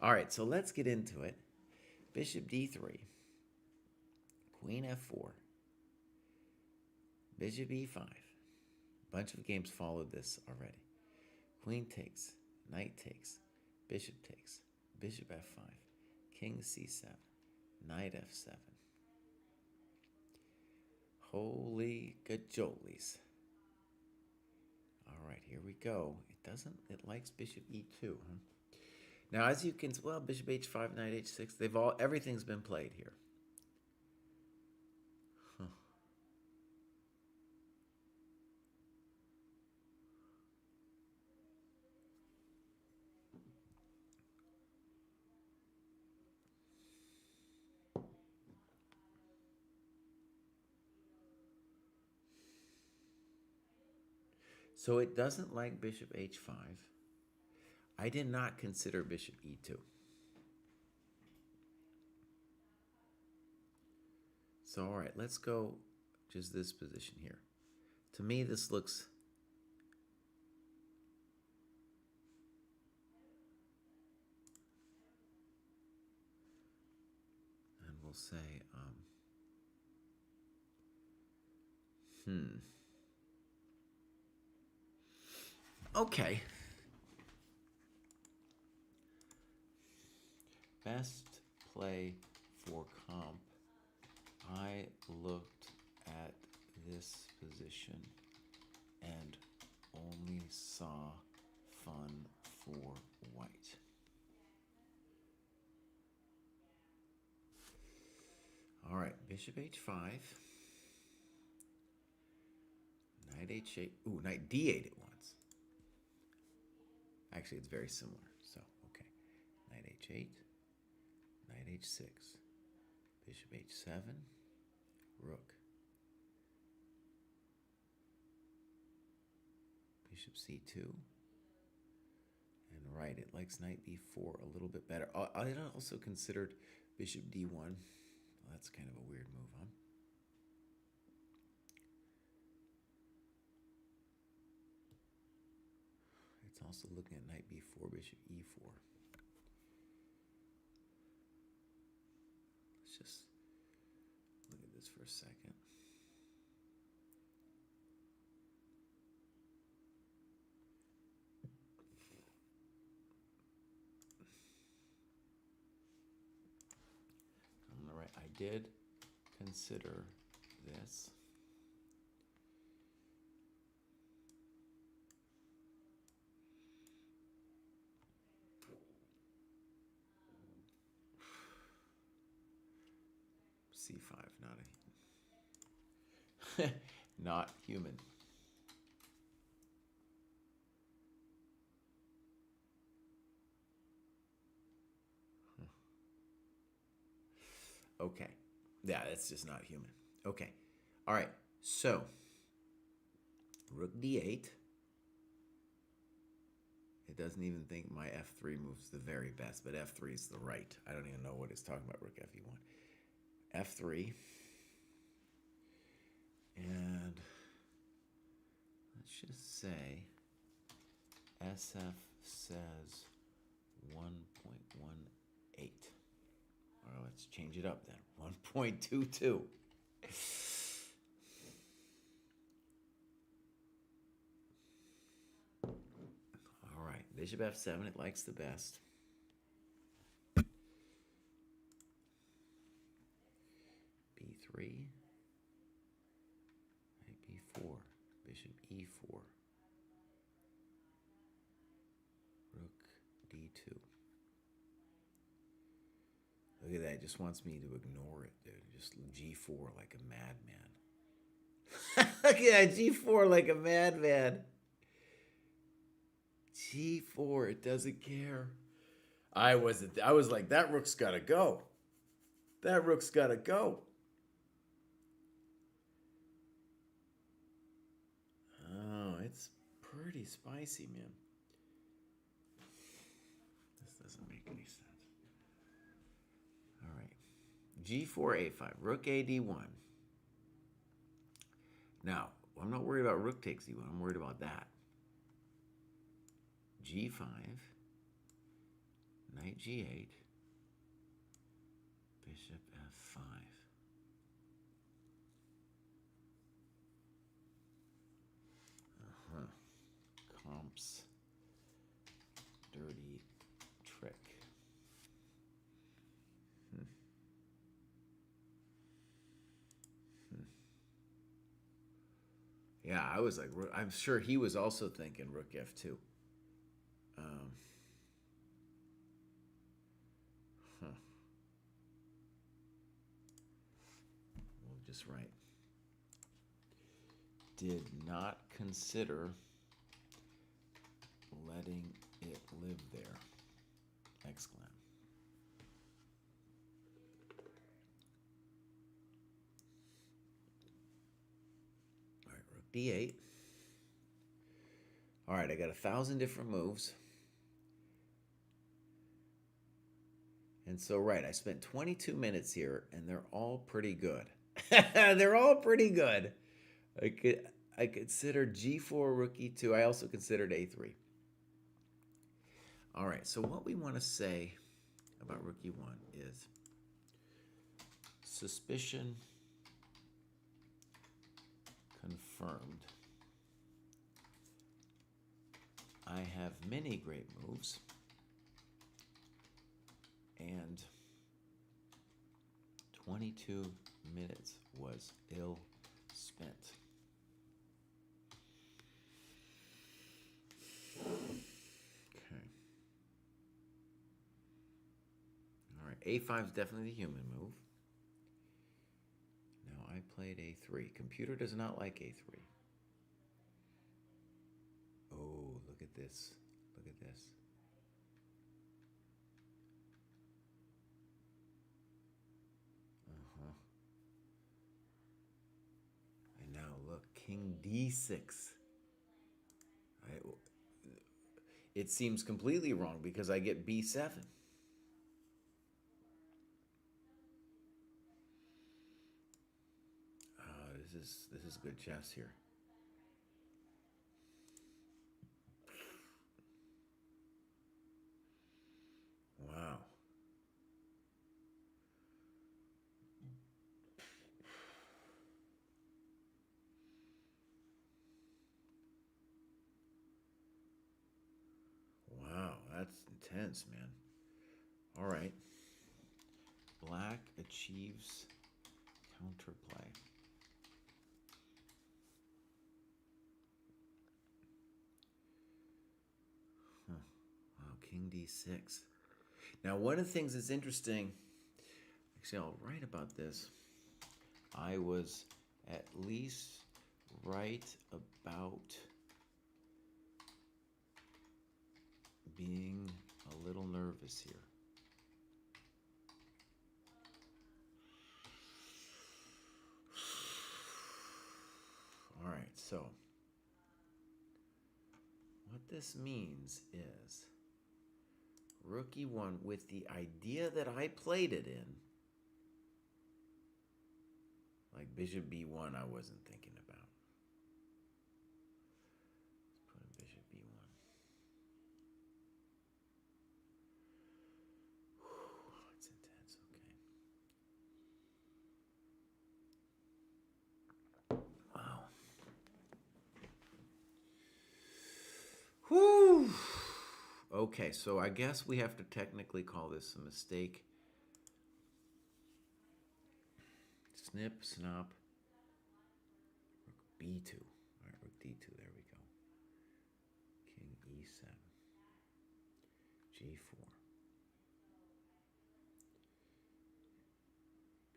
All right, so let's get into it. Bishop d3, queen f4, bishop e5. A bunch of games followed this already. Queen takes, knight takes, bishop takes, bishop f5, king c7, knight f7. Holy gajolies. All right, here we go. It likes bishop e2, huh? Now, as you can, well, bishop h5, knight h6, everything's been played here. Huh. So it doesn't like bishop h5. I did not consider bishop e2. So, all right, let's go just this position here. To me, this looks... And we'll say, Okay. Best play for comp. I looked at this position and only saw fun for white. All right, bishop h5. Knight h8. Ooh, knight d8 at once. Actually, it's very similar. So, okay. Knight h8. Knight h6. Bishop h7. Rook. Bishop c2. And right, it likes knight b4 a little bit better. I also considered bishop d1. Well, that's kind of a weird move, huh? It's also looking at knight b4, bishop e4. Let's just look at this for a second. All right, I did consider this. C5, not a not human. Okay. Yeah, that's just not human. Okay. All right. So, rook d8. It doesn't even think my f3 move's the very best, but f3 is the right. I don't even know what it's talking about, rook fe1. f3. And let's just say SF says 1.18. Or let's change it up then. 1.22. All right, bishop f7, it likes the best. b3, knight b4, bishop e4, rook d2. Look at that, it just wants me to ignore it, dude. Just g4 like a madman. Look at that, g4 like a madman. g4, it doesn't care. I was like, that rook's gotta go. That rook's gotta go. Oh, it's pretty spicy, man. This doesn't make any sense. All right. g4, a5, rook a d1. Now, I'm not worried about rook takes d1. I'm worried about that. g5, knight g8, bishop f5. Comp's dirty trick. Yeah, I was like, I'm sure he was also thinking rook f2. We'll just write. Did not consider letting it live there. Exclam. All right, rook d8. All right, I got 1,000 different moves. And so, right, I spent 22 minutes here, and they're all pretty good. They're all pretty good. I considered g4, rook e2. I also considered a3. All right, so what we want to say about rook e1 is suspicion confirmed. I have many great moves, and 22 minutes was ill spent. Okay. All right, a5 is definitely the human move. Now I played a3. Computer does not like a3. Oh, look at this. Look at this. And now look, king d6. it seems completely wrong because I get b7. This is good chess here. Wow. Wow, that's intense, man. All right. Black achieves counterplay. Huh. Wow, King D6. Now, one of the things that's interesting, actually, I'll write about this. I was at least right about being a little nervous here. All right, so what this means is rook e1 with the idea that I played it in, like bishop b1 I wasn't thinking about. Let's put in bishop b1. It's intense, okay. Wow. Whew. Okay, so I guess we have to technically call this a mistake. Snip, snop, rook b2. All right, rook d2, there we go. King e7, g4,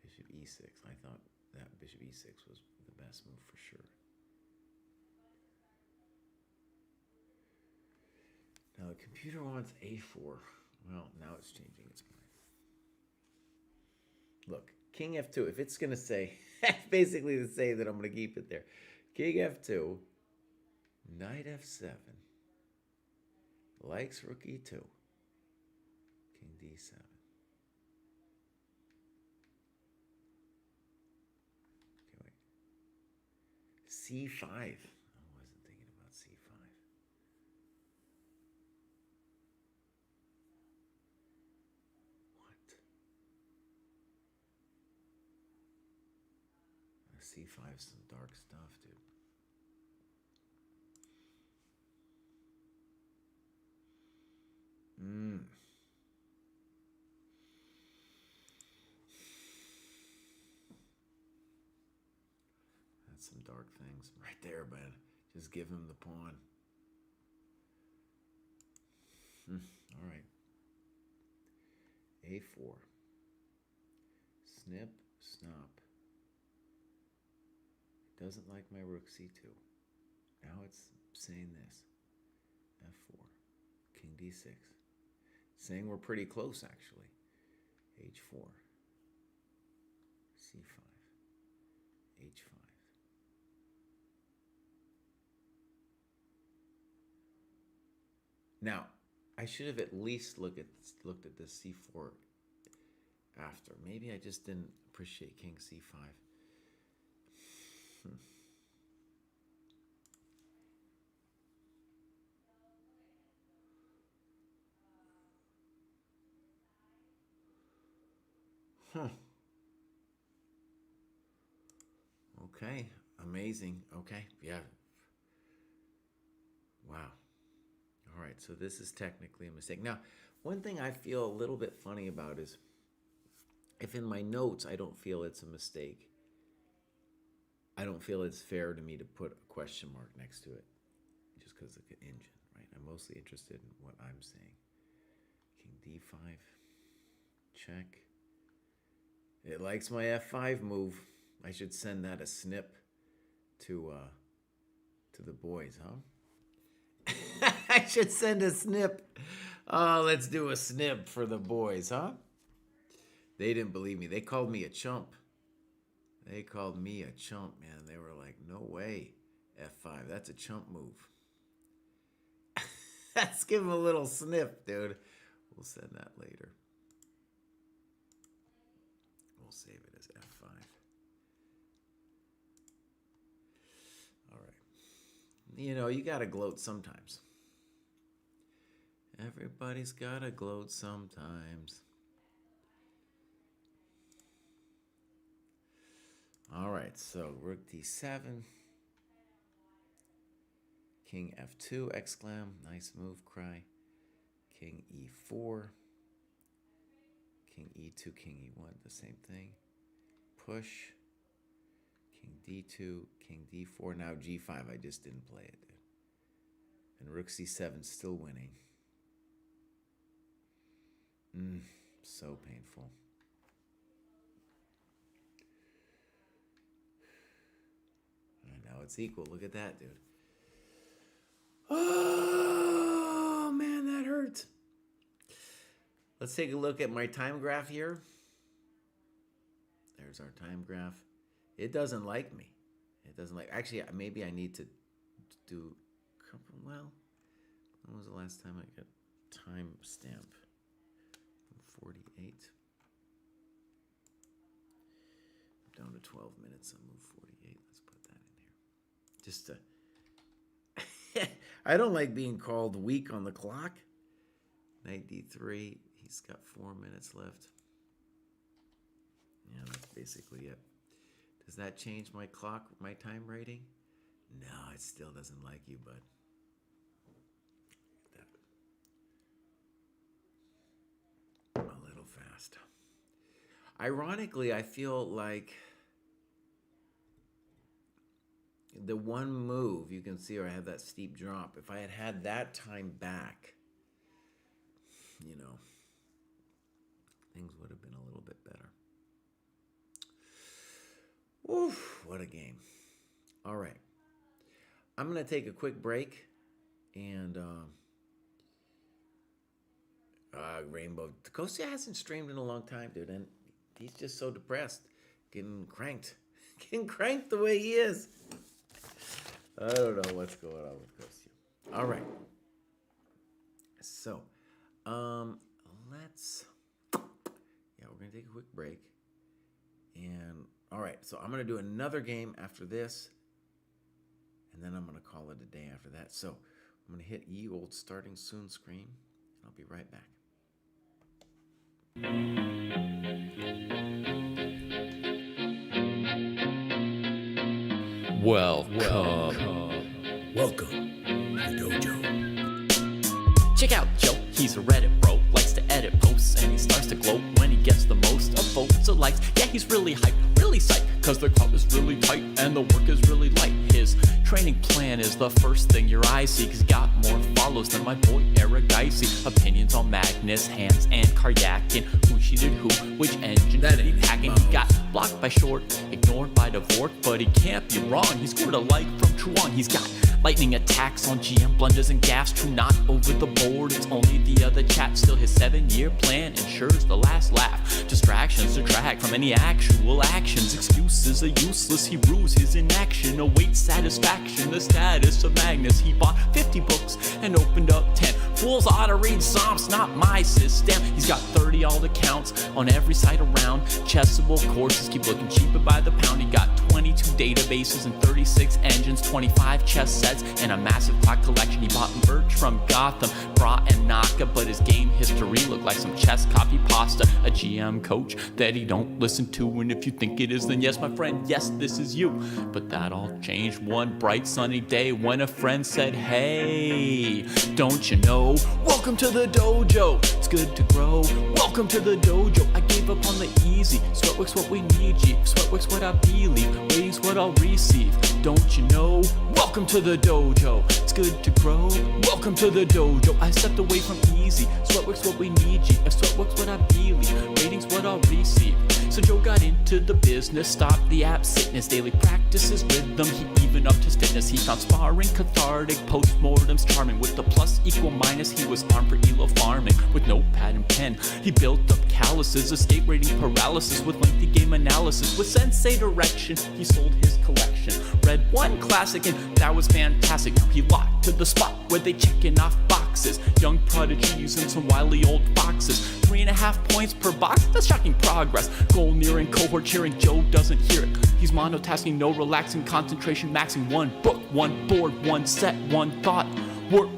bishop e6. I thought that bishop e6 was the best move for sure. Now the computer wants a4. Well, now it's changing its mind. Look, king f2. If it's going to say, basically to say that I'm going to keep it there. King f2, knight f7, likes rook e2, king d7. Okay, wait. c5. I wasn't thinking about c5. C5 is some dark stuff, dude. That's some dark things right there, but just give him the pawn. All right. a4. Snip, snop. Doesn't like my rook c2. Now it's saying this. f4. King d6. Saying we're pretty close, actually. h4. c5. h5. Now, I should have at least looked at this c4 after. Maybe I just didn't appreciate king c5. Okay, amazing. Okay, yeah. Wow. All right, so this is technically a mistake. Now, one thing I feel a little bit funny about is if in my notes I don't feel it's a mistake, I don't feel it's fair to me to put a question mark next to it just because of the engine, right? I'm mostly interested in what I'm saying. King d5, check. It likes my f5 move. I should send that a snip to the boys, huh? I should send a snip. Oh, let's do a snip for the boys, huh? They didn't believe me. They called me a chump. They called me a chump, man. They were like, no way, f5. That's a chump move. Let's give him a little sniff, dude. We'll send that later. We'll save it as F5. All right. You know, you gotta gloat sometimes. Everybody's gotta gloat sometimes. All right, so rook d7. King f2, exclam, nice move, cry. King e4. King e2, king e1, the same thing. Push. King d2, king d4, now g5, I just didn't play it, dude. And rook c7, still winning. So painful. And now it's equal, look at that, dude. Oh, man, that hurts. Let's take a look at my time graph here. There's our time graph. It doesn't like me. It doesn't like... Actually, maybe I need to do... Well, when was the last time I got time stamp? 48. I'm down to 12 minutes. I'll move 48. Let's put that in here. Just to... I don't like being called weak on the clock. Knight d3. He's got 4 minutes left. Yeah, that's basically it. Does that change my clock, my time rating? No, it still doesn't like you, bud. A little fast. Ironically, I feel like the one move, you can see where I have that steep drop. If I had had that time back, you know, things would have been a little bit better. Oof, what a game. All right. I'm going to take a quick break and Rainbow. Kostya hasn't streamed in a long time, dude, and he's just so depressed, getting cranked the way he is. I don't know what's going on with Kostya. All right. So, we're going to take a quick break. And, all right, so I'm going to do another game after this. And then I'm going to call it a day after that. So, I'm going to hit ye old starting soon screen. And I'll be right back. Welcome to the Dojo. Check out Joe, he's a Reddit bro, likes to edit posts, and he starts to gloat when he gets the most of votes or likes. Yeah, he's really hyped, really psyched, cause the club is really tight and the work is really light. His training plan is the first thing your eyes see, cause he got more follows than my boy Eric Geisy. Opinions on Magnus, Hans, and Karyakin. Who cheated who, which engine That did he ain't hacking? Mouse. He got blocked by Short, ignored by Dvorak, but he can't be wrong. He scored a like from Truan. He's got lightning attacks on GM, blunders and gaffes. True, not over the board, it's only the other chat. Still his 7-year plan ensures the last laugh. Distractions detract from any actual actions. Excuses are useless, he rues his inaction. Awaits satisfaction, the status of Magnus. He bought 50 books and opened up 10. Fools ought to read Psalms, not my system. He's got 30 alt accounts on every site around. Chessable courses keep looking cheaper by the pound. He got 22 databases and 36 engines, 25 chess sets, and a massive clock collection. He bought merch from Gotham, Bra and Naka, but his game history looked like some chess copy pasta. A GM coach that he don't listen to, and if you think it is, then yes, my friend, yes, this is you. But that all changed one bright sunny day when a friend said, hey, don't you know? Welcome to the dojo, it's good to grow. Welcome to the dojo, I gave up on the easy. Sweatwork's what we need, G. Sweatwork's what I believe, waiting's what I'll receive. Don't you know? Welcome to the dojo, it's good to grow. Welcome to the dojo, I stepped away from easy. Sweatwork's what we need, G. If sweatwork's what I believe, waiting's what I'll receive. So Joe got into the business, stopped the app sickness, daily practice his rhythm, he even upped his fitness. He found sparring cathartic, postmortems charming. With the plus equal minus, he was armed for elo farming. With notepad and pen, he built up calluses, escape rating paralysis with lengthy game analysis. With sensei direction, he sold his collection. Read one classic and that was fantastic. Now he locked to the spot where they checking off boxes. boxes, young prodigies and some wily old foxes. 3.5 points per box, that's shocking progress. Goal nearing, cohort cheering, Joe doesn't hear it. He's monotasking, no relaxing, concentration maxing. One book, one board, one set, one thought. Work,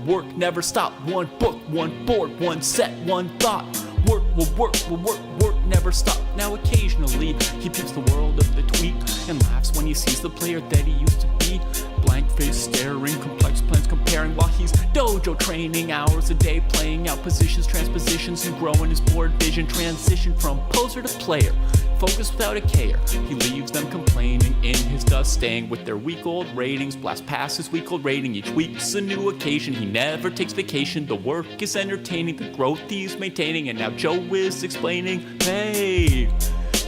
work, never stop. One book, one board, one set, one thought. Work, never stop. Now occasionally he peeps the world of the tweet and laughs when he sees the player that he used to be. Blank face staring, complex plans comparing while he's dojo training. Hours a day playing out positions, transpositions, and growing his board vision. Transition from poser to player, focus without a care. He leaves them complaining in his dust, staying with their week-old ratings. Blast past his week-old rating, each week's a new occasion. He never takes vacation, the work is entertaining, the growth he's maintaining. And now Joe is explaining, hey,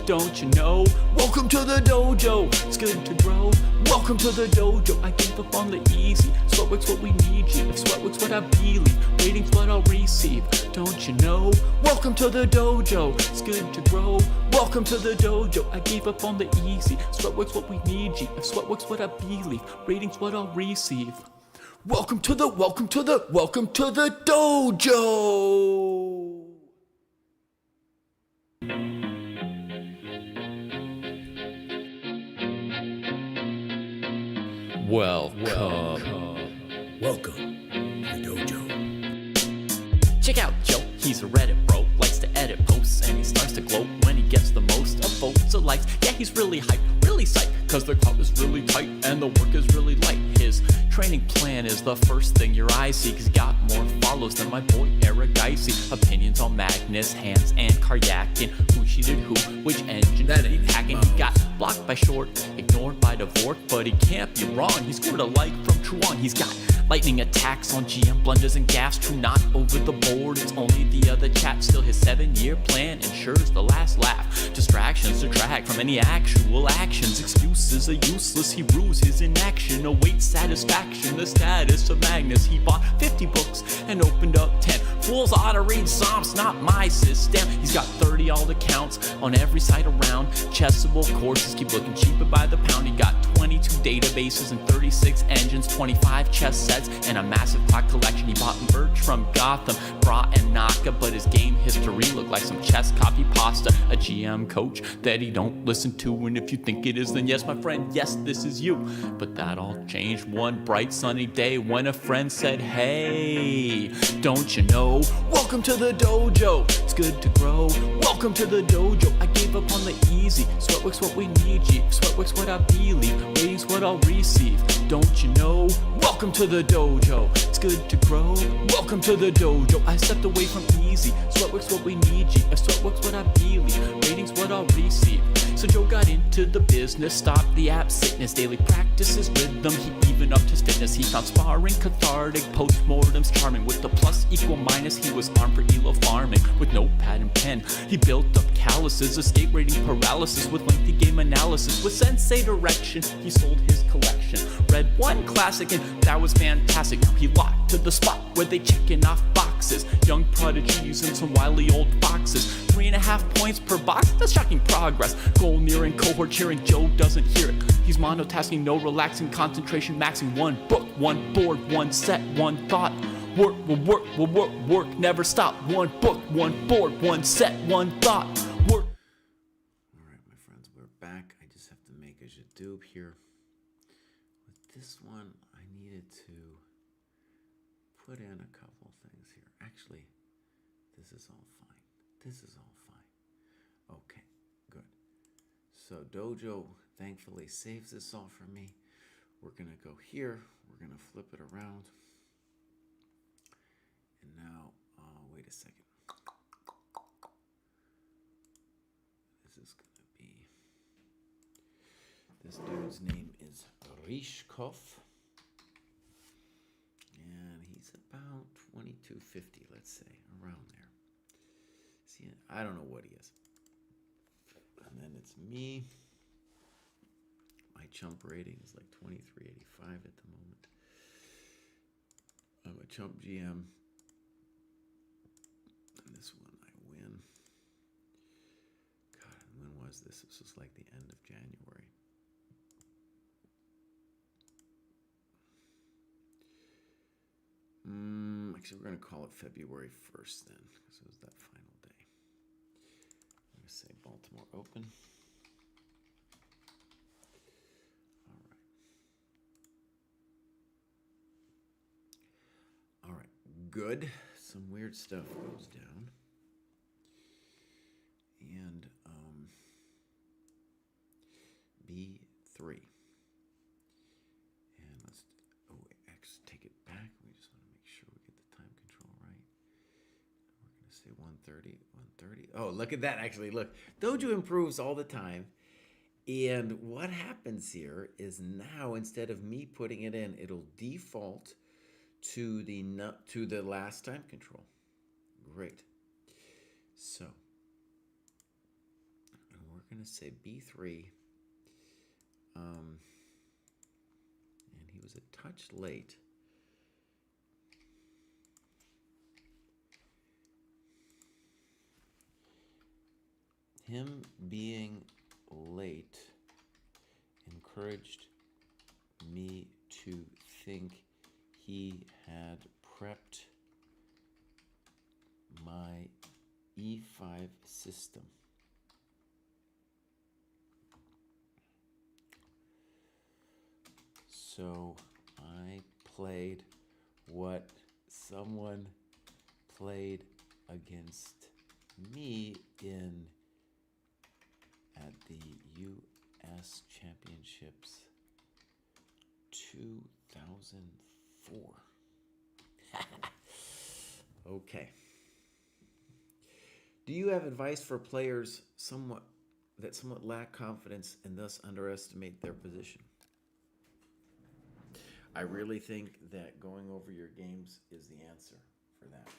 don't you know? Welcome to the dojo, it's good to grow. Welcome to the dojo, I gave up on the easy. Sweatwork's what we need, you. If Sweatwork's what I believe, ratings what I'll receive. Don't you know? Welcome to the dojo, it's good to grow. Welcome to the dojo, I gave up on the easy. Sweatwork's what we need, you. If Sweatwork's what I believe, ratings what I'll receive. Welcome to the dojo! Welcome to the dojo. Check out Joe, he's a Reddit bro, likes to edit posts, and he starts to gloat when he gets the most of votes or likes. Yeah, he's really hyped, really psyched, cause the club is really tight and the work is really light. His training plan is the first thing your eyes see, cause he got more follows than my boy Eric Dicey. Opinions on Magnus, Hans, and Karyakin. Who cheated who, which engine That did he ain't hack in? Mouse. He got blocked by Short, ignored by Dvorak, but he can't be wrong. He scored a like from Truon. He's got lightning attacks on GM blunders and gaffes. True, not over the board, it's only the other chat. Still his 7-year plan ensures the last laugh. Distractions detract from any actual actions. Excuses are useless, he rues his inaction. Awaits satisfaction, the status of Magnus. He bought 50 books and opened up 10. Fools ought to read Psalms, not my system. He's got 30 alt accounts on every site around. Chessable courses keep looking cheaper by the pound. He got 22 databases and 36 engines, 25 chess sets, and a massive clock collection. He bought merch from Gotham, Bra and Naka, but his game history looked like some chess copy pasta. A GM coach that he don't listen to, and if you think it is, then yes, my friend, yes, this is you. But that all changed one bright sunny day when a friend said, hey, don't you know? Welcome to the dojo, it's good to grow. Welcome to the dojo, I gave up on the easy. Sweatwork's what we need, G. Sweatwork's what I believe, ratings what I'll receive. Don't you know? Welcome to the dojo, it's good to grow. Welcome to the dojo, I stepped away from easy. Sweatwork's what we need, G. If Sweatwork's what I believe, ratings what I'll receive. So Joe got into the business, stopped the app sickness, daily practice his rhythm, he even upped his fitness. He found sparring cathartic, postmortems charming. With the plus equal minus, he was armed for elo farming. With notepad and pen, he built up calluses, escape rating paralysis with lengthy game analysis. With sensei direction, he sold his collection. Read one classic and that was fantastic. Now he locked to the spot where they checking off boxes. Young prodigies and some wily old foxes. 3.5 points per box, that's shocking progress. Goal nearing, cohort cheering, Joe doesn't hear it. He's monotasking, no relaxing, concentration maxing. One book, one board, one set, one thought. Work, never stop. One book, one board, one set, one thought. Work. All right, my friends, we're back. I just have to make a Jadoob here. With this one, I needed to put in a couple things here. Actually, this is all fine. This is all fine. Okay, good. So Dojo thankfully saves this all for me. We're going to go here. We're going to flip it around. And now, wait a second. This is going to be, this dude's name is Rishkov. And he's about 2250, let's say, around there. See, I don't know what he is. And then it's me. My chump rating is like 2385 at the moment. I'm a chump GM. And this one I win. God, when was this? This was like the end of January. Actually, we're going to call it February 1st then, because it was that final day. I'm going to say Baltimore Open. All right, good. Some weird stuff goes down. And B3. And let's, X, take it back. We just want to make sure we get the time control right. We're going to say 130, 130. Oh, look at that, actually. Look, Dojo improves all the time. And what happens here is now, instead of me putting it in, it'll default to the last time control. Great. So, and we're going to say B3. And he was a touch late. Him being late encouraged me to think he had prepped my E5 system. So I played what someone played against me at the U.S. Championships 2004. Okay. Do you have advice for players that somewhat lack confidence and thus underestimate their position? I really think that going over your games is the answer for that.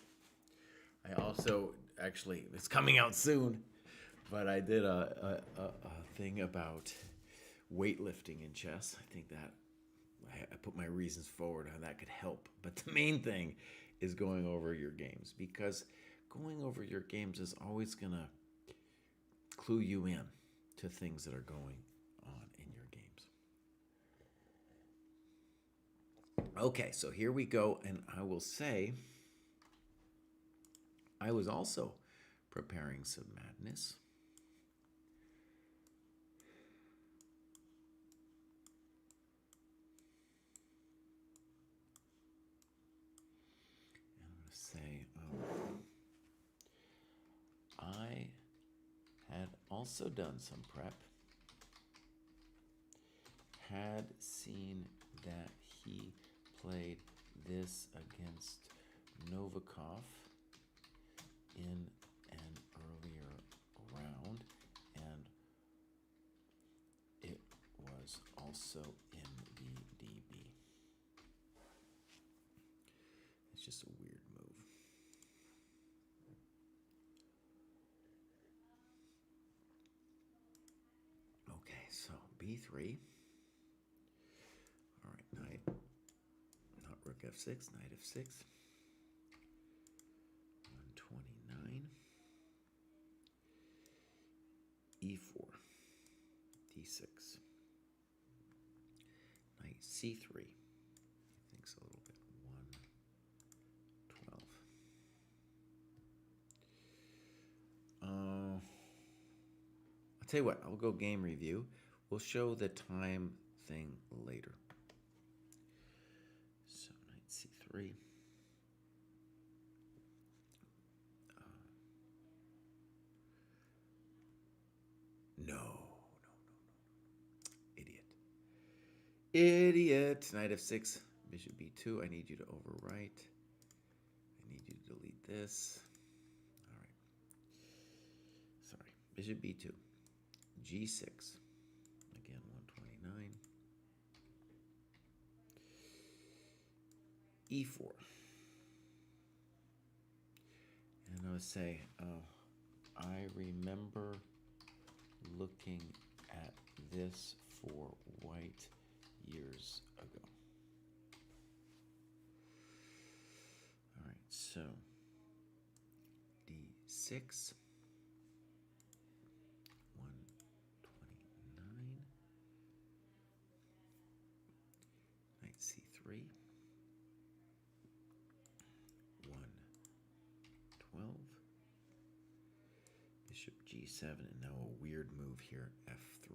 I also, actually, it's coming out soon, but I did a thing about weightlifting in chess. I think that I put my reasons forward how that could help. But the main thing is going over your games, because going over your games is always going to clue you in to things that are going on in your games. Okay, so here we go, and I will say I was also preparing some madness. And I'm going to say I had also done some prep, had seen that he played this against Novikov in an earlier round, and it was also in the DB. It's just a weird move. Okay, so B3. All right, knight, not rook F6, knight F6. 129. E4. D6. Knight C3. Thinks a little bit. 112. I'll tell you what, I'll go game review. We'll show the time thing later. So knight C3. No. Idiot. Knight F6. Bishop B2. I need you to overwrite. I need you to delete this. All right. Sorry. Bishop B2. G6. Again, 129. E4. And I would say, I remember looking at this for white years ago. All right, so D6, 129, knight C3, Bishop G7, and now a weird move here, F3.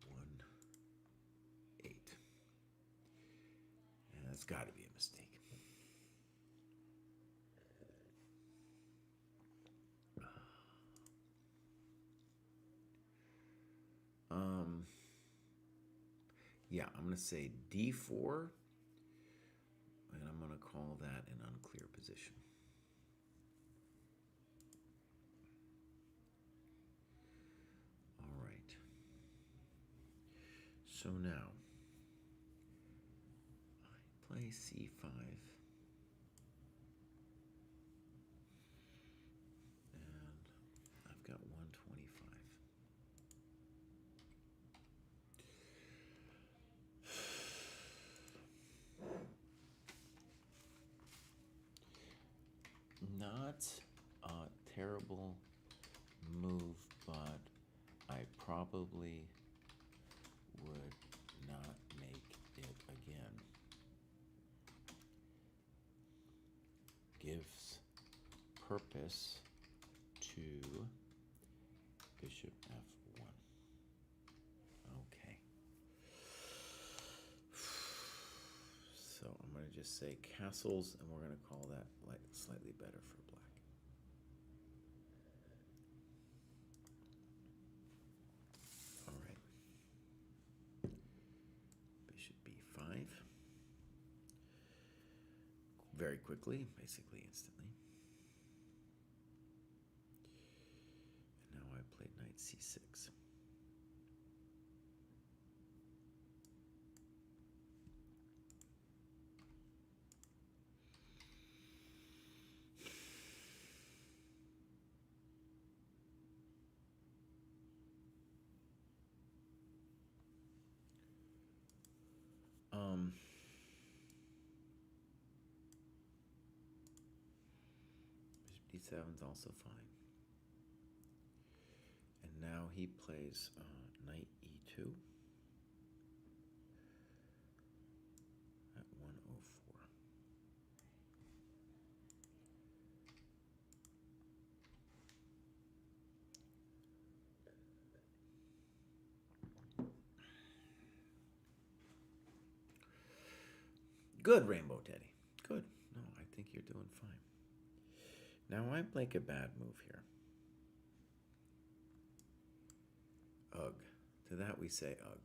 1, 8. And that's got to be a mistake. Yeah, I'm going to say D4, and I'm going to call that an unclear position. All right. So now, I play C5. And I've got 125. Not a terrible move, but I probably would not make it again. Gives purpose to Bishop F1. Okay. So I'm going to just say castles, and we're going to call that like slightly better for black. All right. Bishop B5. Very quickly, basically instantly. And now I played knight C6. Bishop D7 is also fine. And now he plays knight E2 at 104. Good, Rainbow Teddy. Good. No, I think you're doing fine. Now I make a bad move here. Ugh. To that we say ugh.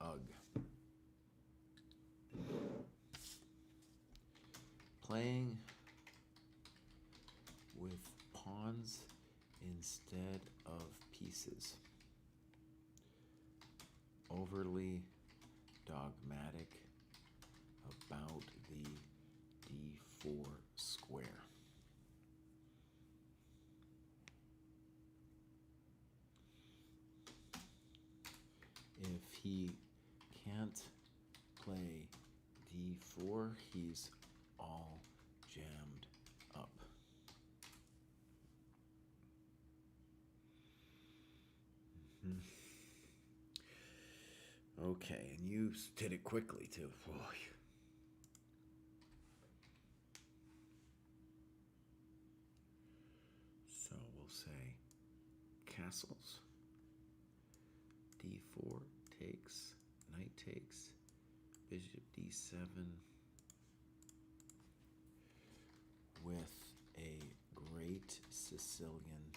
Ugh. Playing with pawns instead of pieces. Overly dogmatic about the D4 square. If he can't play D4, he's all jammed up. Okay, and you did it quickly too. Boy. So we'll say castles. D4 takes, knight takes, bishop D7 with a great Sicilian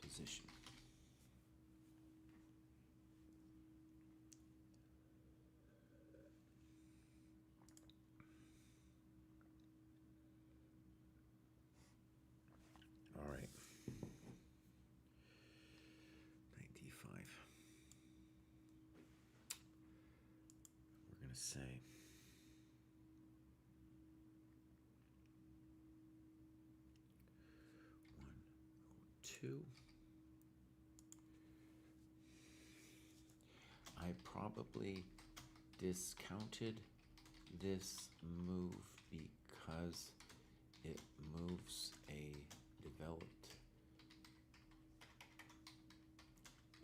position. All right. Knight D5. We're going to say two. I probably discounted this move because it moves a developed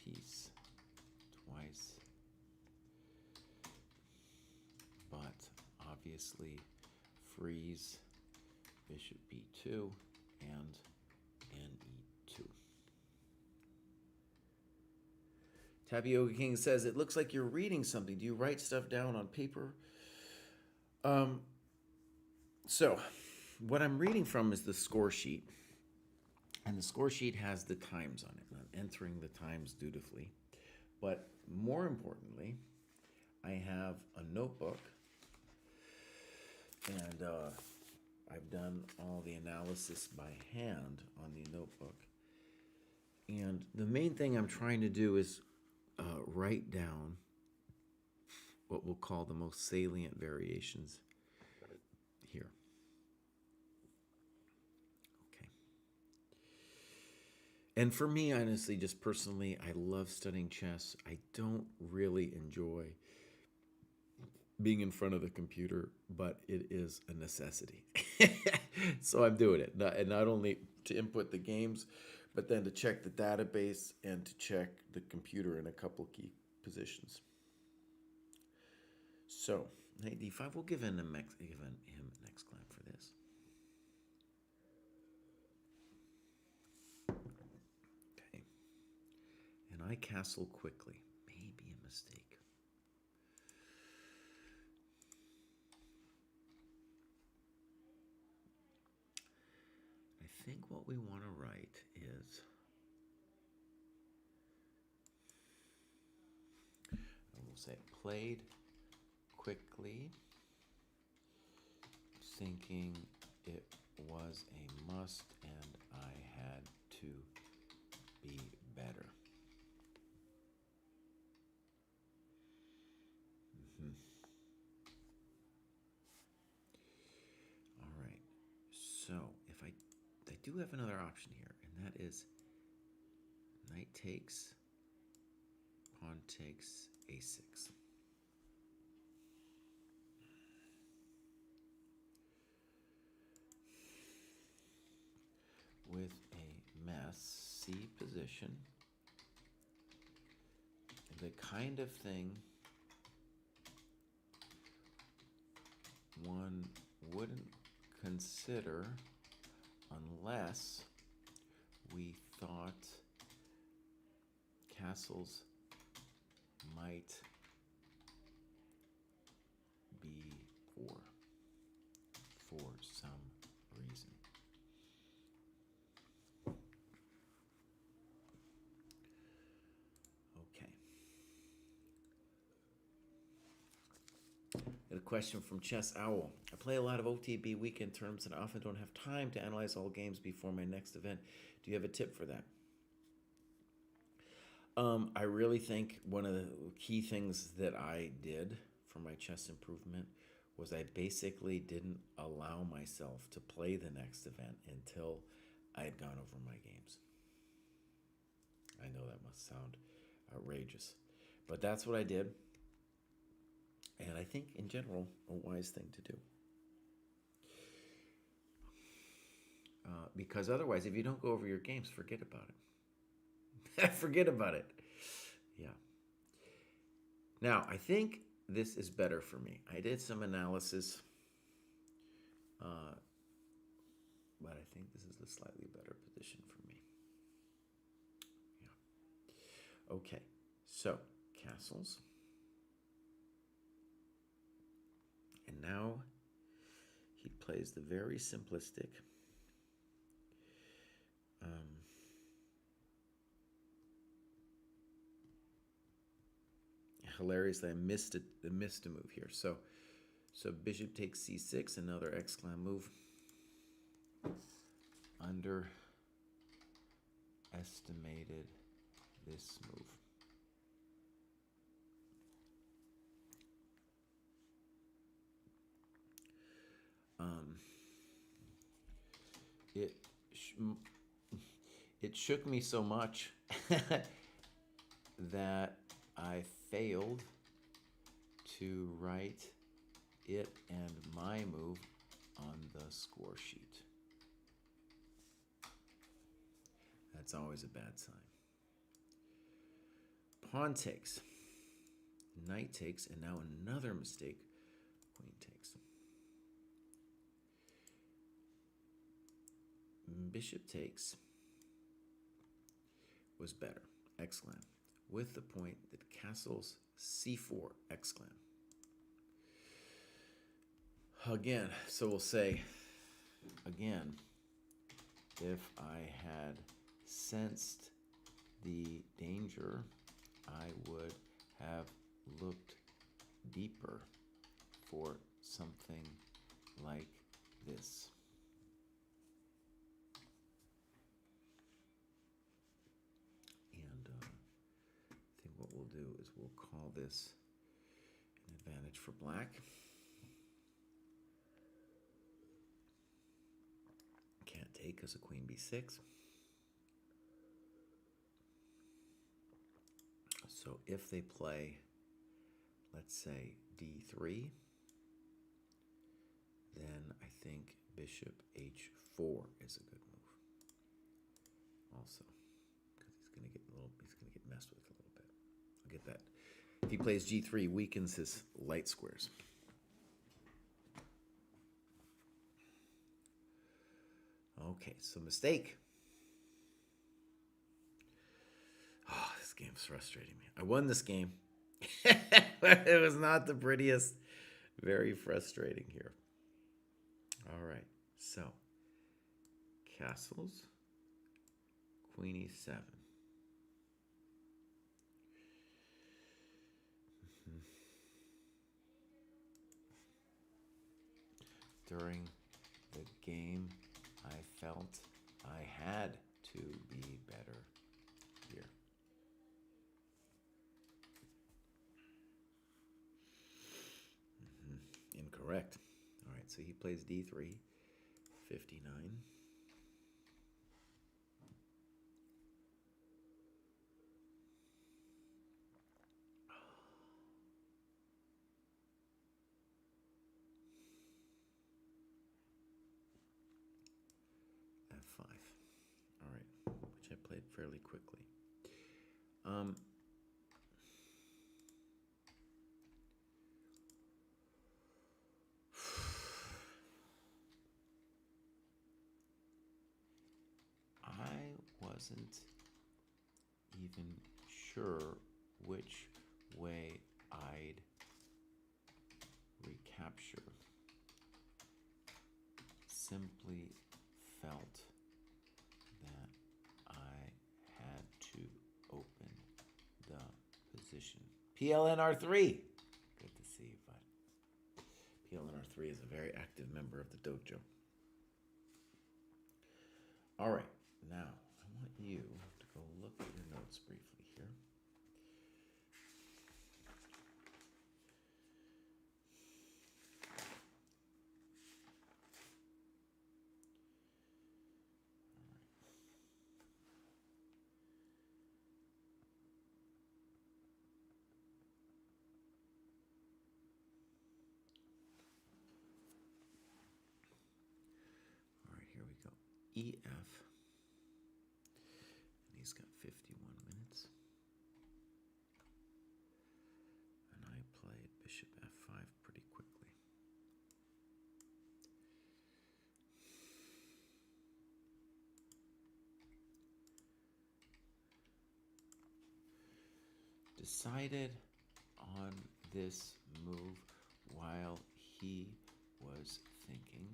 piece twice, but obviously freeze, bishop b2, and ne2. Tapioca King says, it looks like you're reading something. Do you write stuff down on paper? So, what I'm reading from is the score sheet. And the score sheet has the times on it. And I'm entering the times dutifully. But more importantly, I have a notebook. And I've done all the analysis by hand on the notebook. And the main thing I'm trying to do is write down what we'll call the most salient variations here. Okay. And for me, honestly, just personally, I love studying chess. I don't really enjoy being in front of the computer, but it is a necessity. So I'm doing it. And not only to input the games, but then to check the database and to check the computer in a couple key positions. So, knight d5, we'll give him an exclam for this. Okay. And I castle quickly. Maybe a mistake. I think what we want to write is, we'll say played quickly, thinking it was a must and I had to be better. All right, so if I do have another option here, and that is knight takes, pawn takes, a6. With a messy position, the kind of thing one wouldn't consider unless we thought castles might be poor for some reason. Okay. Got a question from Chess Owl. I play a lot of OTB weekend tournaments and often don't have time to analyze all games before my next event. Do you have a tip for that? I really think one of the key things that I did for my chess improvement was I basically didn't allow myself to play the next event until I had gone over my games. I know that must sound outrageous, but that's what I did. And I think, in general, a wise thing to do. Because otherwise, if you don't go over your games, forget about it. Forget about it. Yeah. Now, I think this is better for me. I did some analysis, but I think this is a slightly better position for me. Yeah. Okay, so castles. And now he plays the very simplistic hilariously, I missed a move here. So bishop takes c6, another exclam move. Underestimated this move. It shook me so much that I failed to write it and my move on the score sheet. That's always a bad sign. Pawn takes, knight takes, and now another mistake, queen takes. bishop takes was better, exclam, with the point that castles c4, exclam. Again, so we'll say, again, if I had sensed the danger, I would have looked deeper for something like this. And I think what we'll do is we'll call this an advantage for black. Can't take because of queen b6. So if they play, let's say, d3, then I think bishop h4 is a good move. Also, because he's gonna get messed with a little bit. I'll get that. If he plays g3, weakens his light squares. Okay, so mistake. Oh, this game's frustrating me. I won this game. It was not the prettiest. Very frustrating here. All right, so castles, queen e7. During the game, I felt I had to be better here. Incorrect. All right, so he plays d3, 59. f5. All right, which I played fairly quickly. I wasn't even sure which way I'd recapture. Simply felt that I had to open the position. PLNR3. Good to see you, bud. PLNR3 is a very active member of the dojo. All right, now I want you to go look at your notes briefly here. All right, here we go. EF. And he's got 51 minutes. And I played bishop f5 pretty quickly. Decided on this move while he was thinking.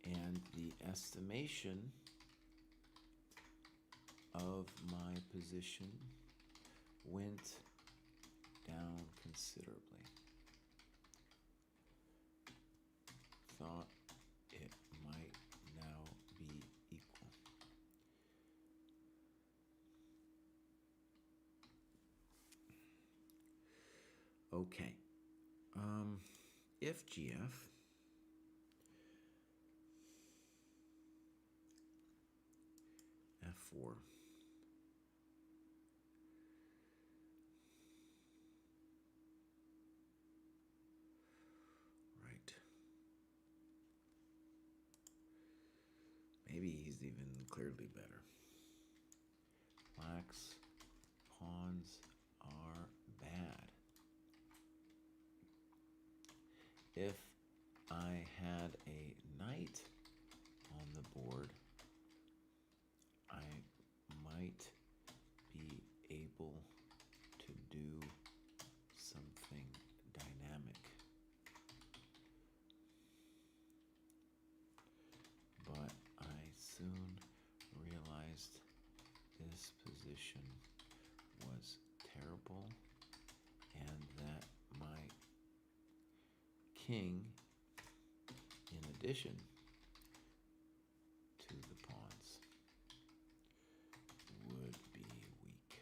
And the estimation of my position went down considerably. Thought it might now be equal. Okay. If GF f4. Right. Maybe he's even clearly better. Black's pawns are bad. If I had a knight on the board, I might be able to do something dynamic. But I soon realized this position was terrible and that my king, in addition to the pawns, would be weak.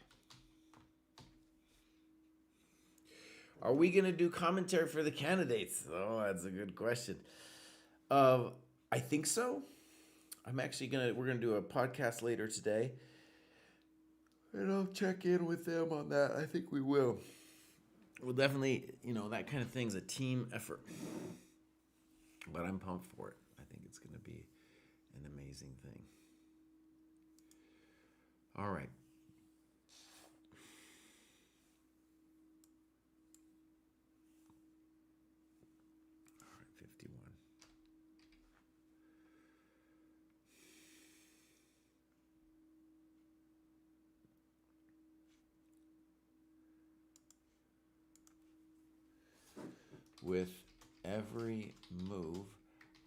Are we going to do commentary for the candidates? Oh, that's a good question. I think so. We're gonna do a podcast later today, and I'll check in with them on that. I think we will. We'll definitely, that kind of thing's a team effort. But I'm pumped for it. I think it's gonna be an amazing thing. All right. All right, 51. With every move,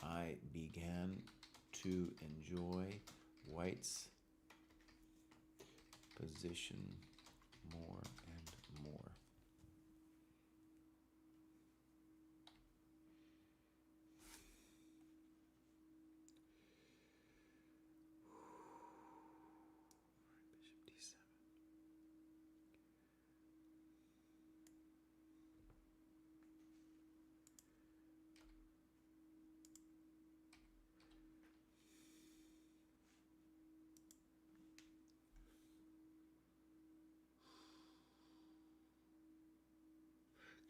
I began to enjoy White's position more and more. Bishop d7.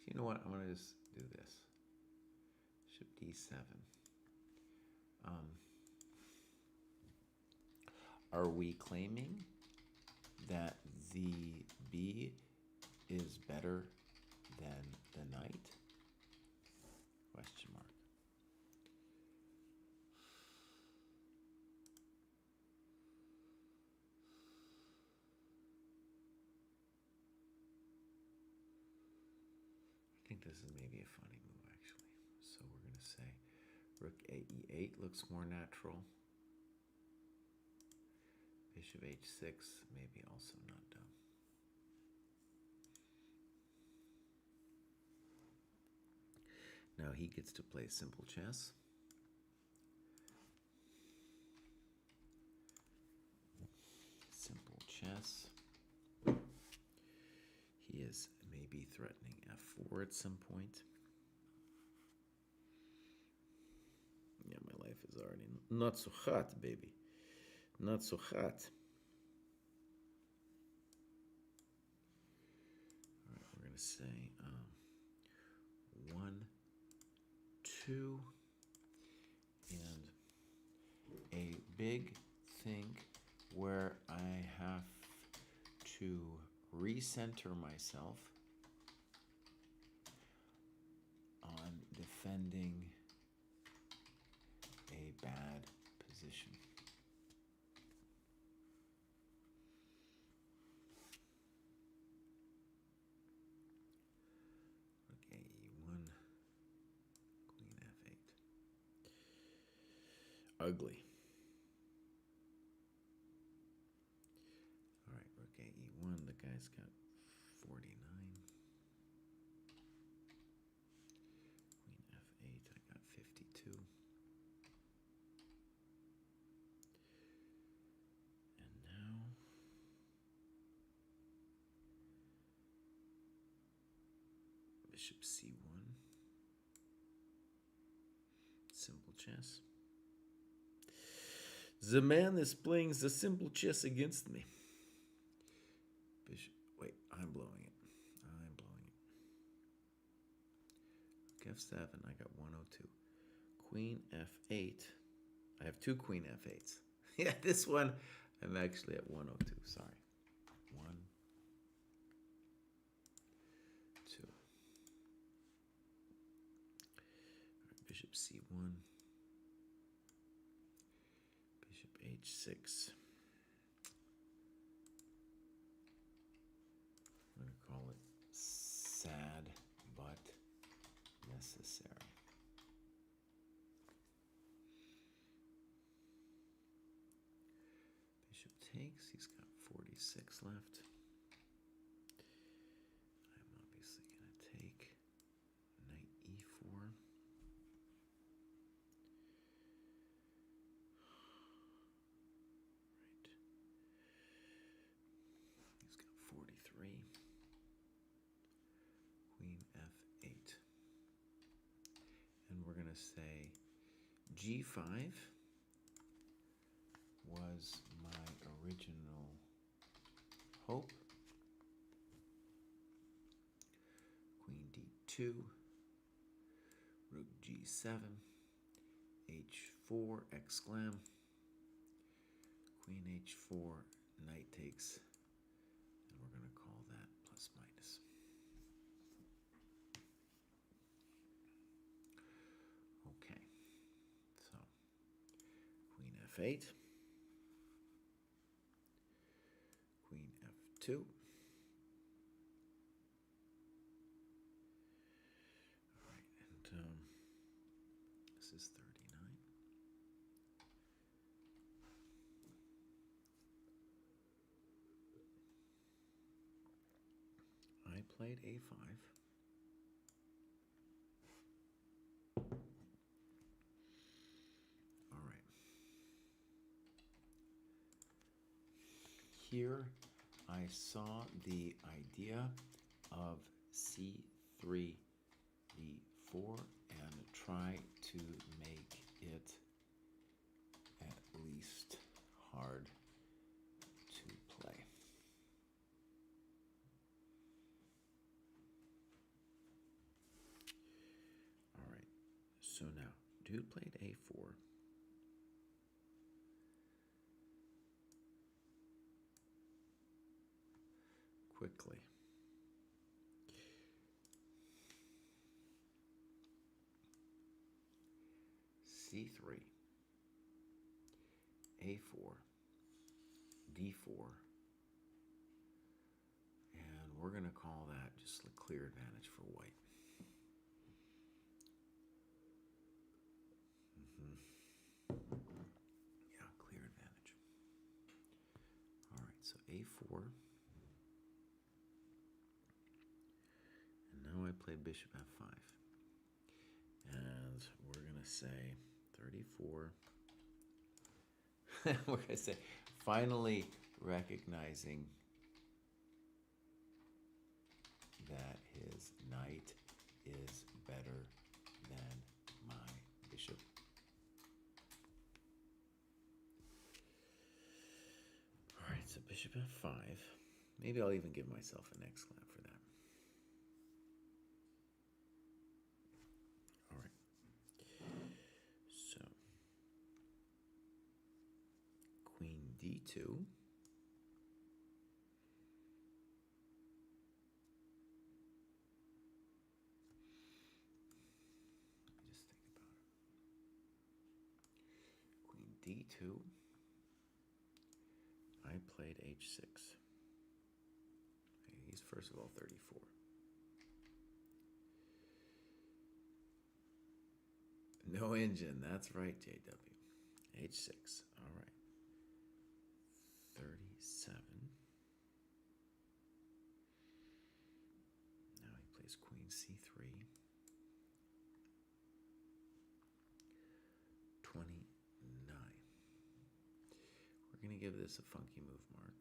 You know what? I'm going to just do this. Bishop d7. Are we claiming that the b is better than the knight? Question mark. I think this is maybe a funny move, actually. So we're going to say rook a e8 looks more natural. Bishop h6, maybe also not dumb. Now he gets to play simple chess. Simple chess. He is maybe threatening f4 at some point. Yeah, my life is already not so hot, baby. Not so hot. All right, we're going to say 1, 2, and a big thing where I have to recenter myself on defending a bad position. Rook a e1, queen f8. Ugly. All right, rook a e1. The guy's got 49. Queen f8. I got 52. And now bishop c1. Simple chess. The man is playing the simple chess against me. Bishop. Wait, I'm blowing it. I'm blowing it. Rook f7. I got 102. Queen f8. I have two queen f8s. Yeah, this one I'm actually at 102. Sorry. 1, 2. Right, bishop c1, bishop h6. I'm going to call it sad but necessary. Bishop takes, he's got 46 left. I'm obviously going to take knight e4. Right. He's got 43. Queen f8. And we're going to say g5 was my original hope. Queen d2, rook g7, h4 exclam, queen h4, knight takes, and we're going to call that plus minus. Okay, so queen f8, queen f2, all right, and this is 39. I played a5. All right. Here I saw the idea of c3, d4, and try to make it at least hard to play. All right, so now dude played a4. Quickly. c3, a4, d4, and we're going to call that just a clear advantage for white. Yeah, clear advantage. All right, so a4. And now I play bishop f5. And we're going to say 34. We're going to say finally recognizing that his knight is better than my bishop. All right, so bishop f5. Maybe I'll even give myself an exclam for that. All right. So queen d2. Just think about it. Queen d2. I played h6. He's first of all 34. No engine, that's right, JW. h6, all right. 37. Now he plays queen c3. 29. We're going to give this a funky move mark.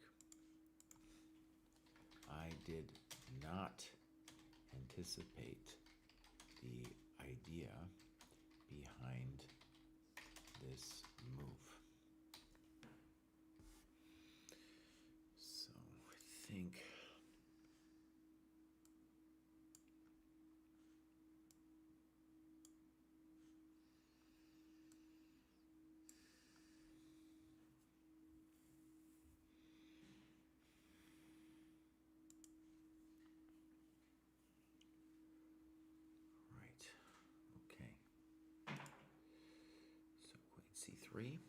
I did not anticipate the idea behind this move. So I think right. Okay. 3.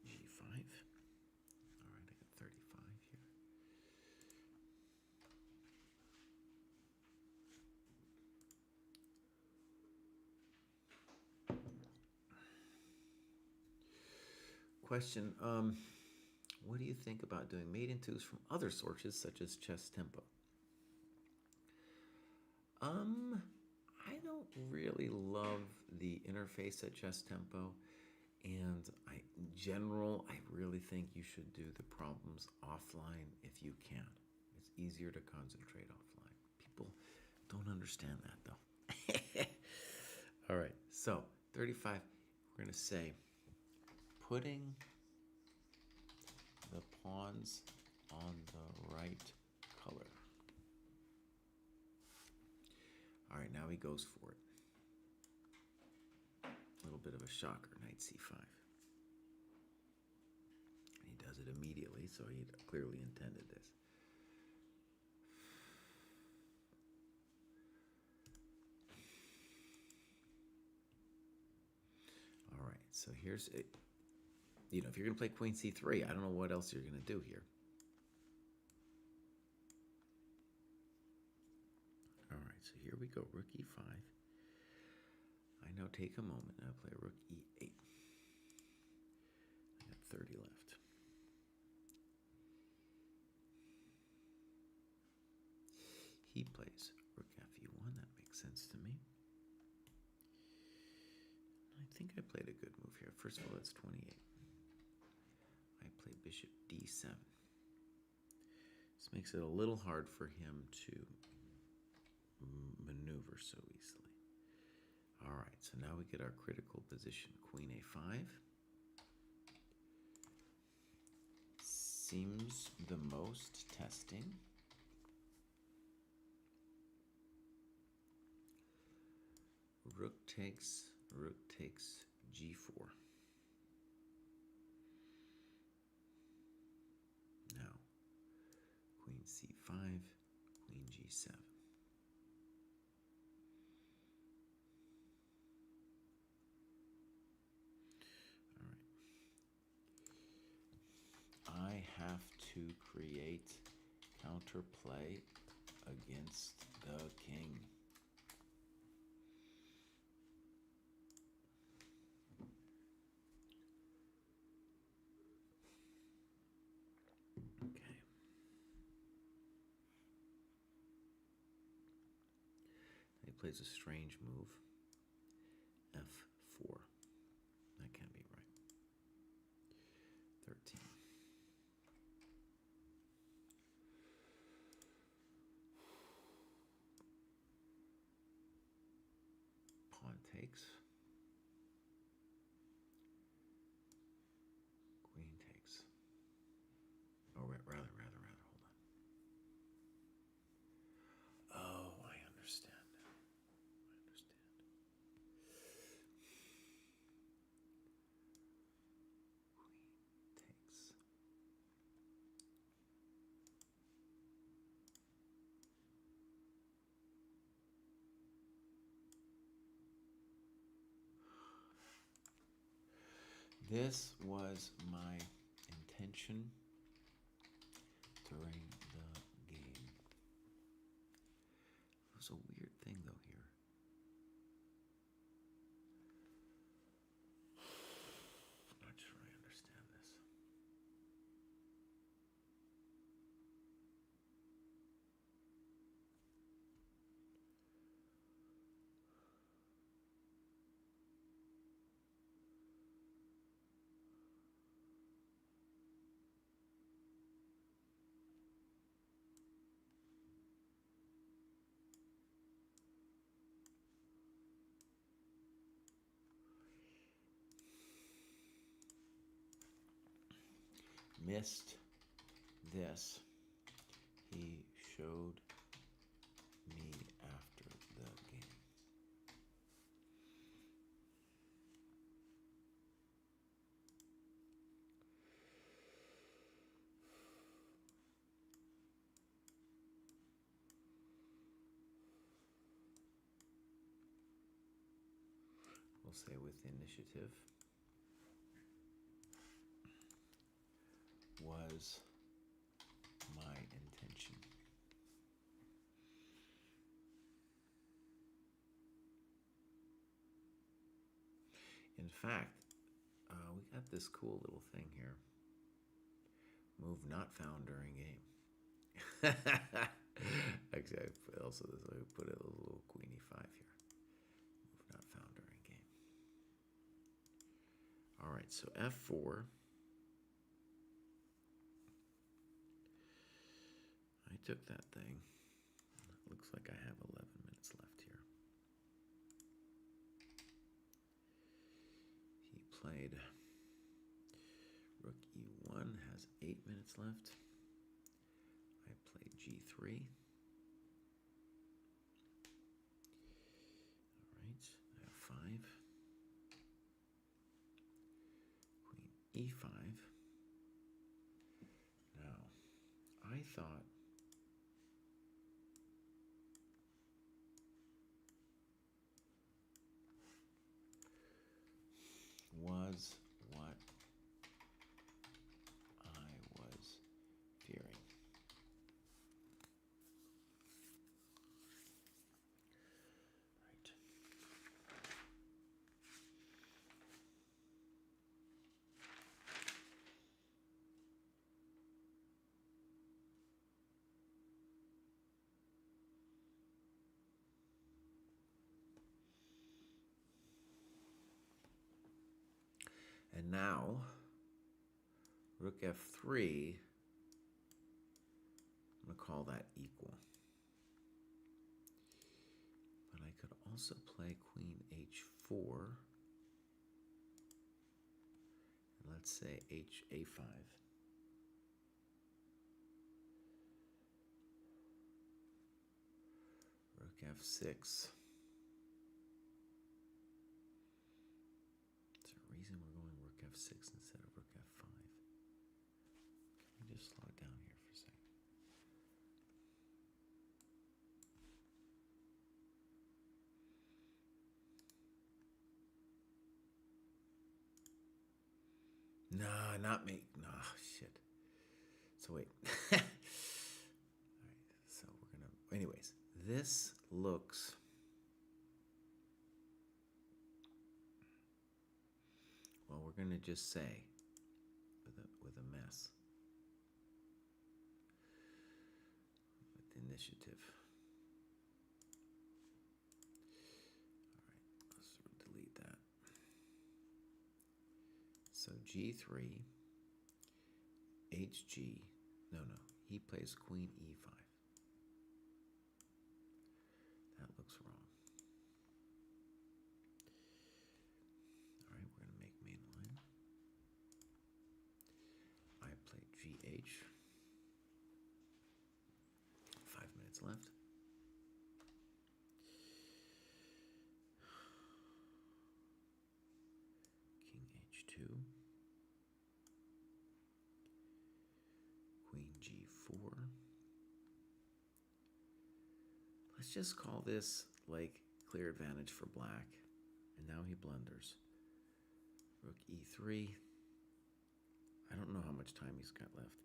G5. All right, I got 35 here. Question, what do you think about doing maiden twos from other sources such as chess tempo? I don't really love the interface at chess tempo, and in general, I really think you should do the problems offline if you can. It's easier to concentrate offline. People don't understand that though. All right, so 35, we're gonna say putting the pawns on the right color. All right, now he goes for it. A little bit of a shocker, knight c5. He does it immediately, so he clearly intended this. All right, so here's it. You know, if you're going to play queen c3, I don't know what else you're going to do here. All right, so here we go, rook e5. I now take a moment and I play rook e8. I got 30 left. He plays rook fe1. That makes sense to me. I think I played a good move here. First of all, it's 28. I play bishop d7. This makes it a little hard for him to maneuver so easily. All right, so now we get our critical position. Queen a5. Seems the most testing. Rook takes g4. Now, queen c5, queen g7. All right. I have to create counterplay against the king. Plays a strange move. F4. That can't be right. 13. Pawn takes. Queen takes. Oh, rather, hold on. Oh, I understand. This was my intention during the game. It was a weird thing though here. I'm not sure I understand this. Missed this. He showed me after the game. say with initiative was my intention. In fact, we got this cool little thing here. Move not found during game. Actually, I put a little queen e5 here. Move not found during game. All right, so f4. I took that thing. Looks like I have 11 minutes left here. He played rook e1, has 8 minutes left. I played g3. All right, f5. Queen e5. Now, I thought was what I was fearing. Right. And now, rook f3, I'm going to call that equal. But I could also play queen h4. And let's say a5. Rook f6. Reason we're going rook f6 instead of rook f5. Can we just slow it down here for a second? Nah, not me. Nah, shit. So wait. All right, so we're gonna. Anyways, this looks. Well, we're going to just say, with a mess, with initiative. All right, let's delete that. So g3, hg, no, he plays queen e5. That looks wrong. GH. 5 minutes left. King H2. Queen G4. Let's just call this like clear advantage for black. And now he blunders. Rook E3. I don't know how much time he's got left.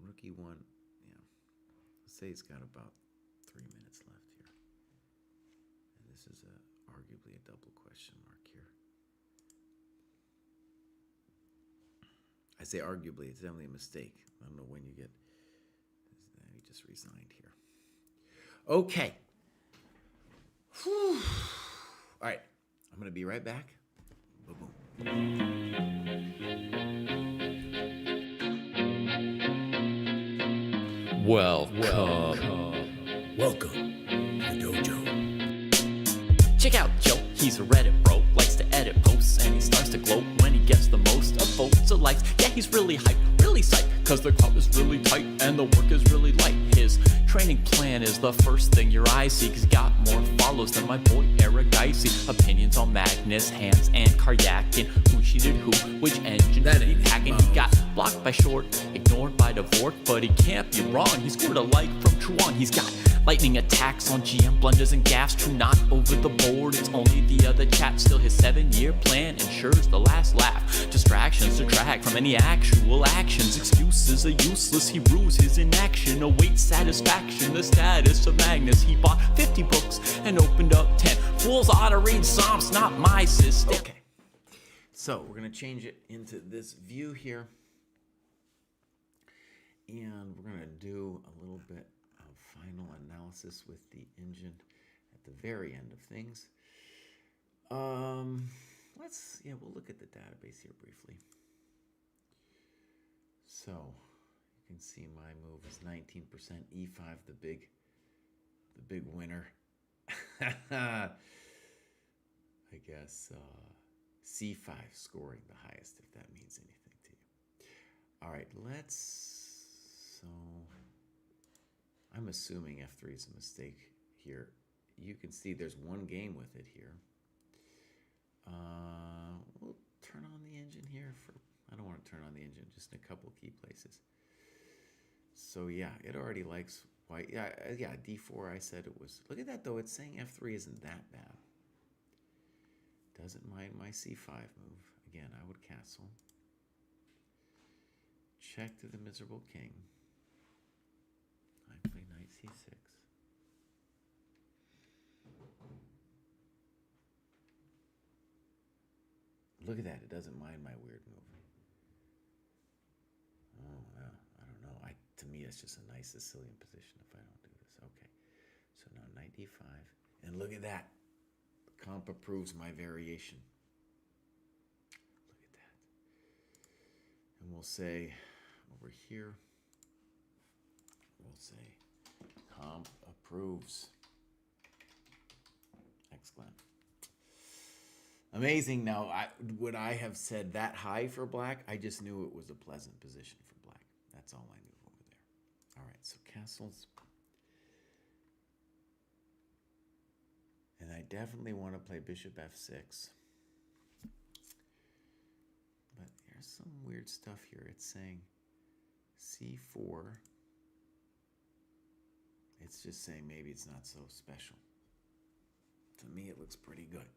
Rook E1, yeah. Let's say he's got about 3 minutes left here. And this is arguably a double question mark here. I say arguably, it's definitely a mistake. I don't know when you get, he just resigned here. Okay. Whew. All right, I'm gonna be right back. Boom, boom. Welcome to Dojo. Check out Joe, he's a Reddit bro, likes to edit posts, and he starts to gloat when he gets the most of votes or likes. Yeah, he's really hyped, really psyched, cause the crowd is really tight and the work is really light. His training plan is the first thing your eyes see, cause he got more follows than my boy Eric Dicey. Opinions on Magnus, Hans, and Karyakin, who cheated who, which engine That did he ain't packing. Mouse. He got blocked by short, ignored by Dvorak, but he can't be wrong. He scored a like from Truan. He's got lightning attacks on GM, blunders and gaffes. True not over the board, it's only the other chat. Still his 7-year plan ensures the last laugh. Distractions detract from any actual actions. Excuses are useless, he rues his inaction. Awaits satisfaction, the status of Magnus. He bought 50 books and opened up 10. Fools ought to read Psalms, not my system. Okay. So we're going to change it into this view here. And we're going to do a little bit of final analysis with the engine at the very end of things. We'll look at the database here briefly. So you can see my move is 19%, E5, the big winner. I guess C5 scoring the highest, if that means anything to you. All right, so I'm assuming F3 is a mistake here. You can see there's one game with it here. We'll turn on the engine here I don't want to turn on the engine, just in a couple key places. So yeah, it already likes white. Yeah, D4 I said it was. Look at that though, it's saying F3 isn't that bad. Doesn't mind my C5 move. Again, I would castle. Check to the miserable king. I play knight C6. Look at that, it doesn't mind my weird move. Oh, well, I don't know. To me, it's just a nice Sicilian position if I don't do this. Okay, so now knight D5. And look at that. Comp approves my variation. Look at that. And we'll say over here, we'll say comp approves. Excellent. Amazing. Now, would I have said that high for black? I just knew it was a pleasant position for black. That's all I knew over there. All right, so castles. And I definitely want to play bishop f6. But there's some weird stuff here. It's saying c4. It's just saying maybe it's not so special. To me, it looks pretty good.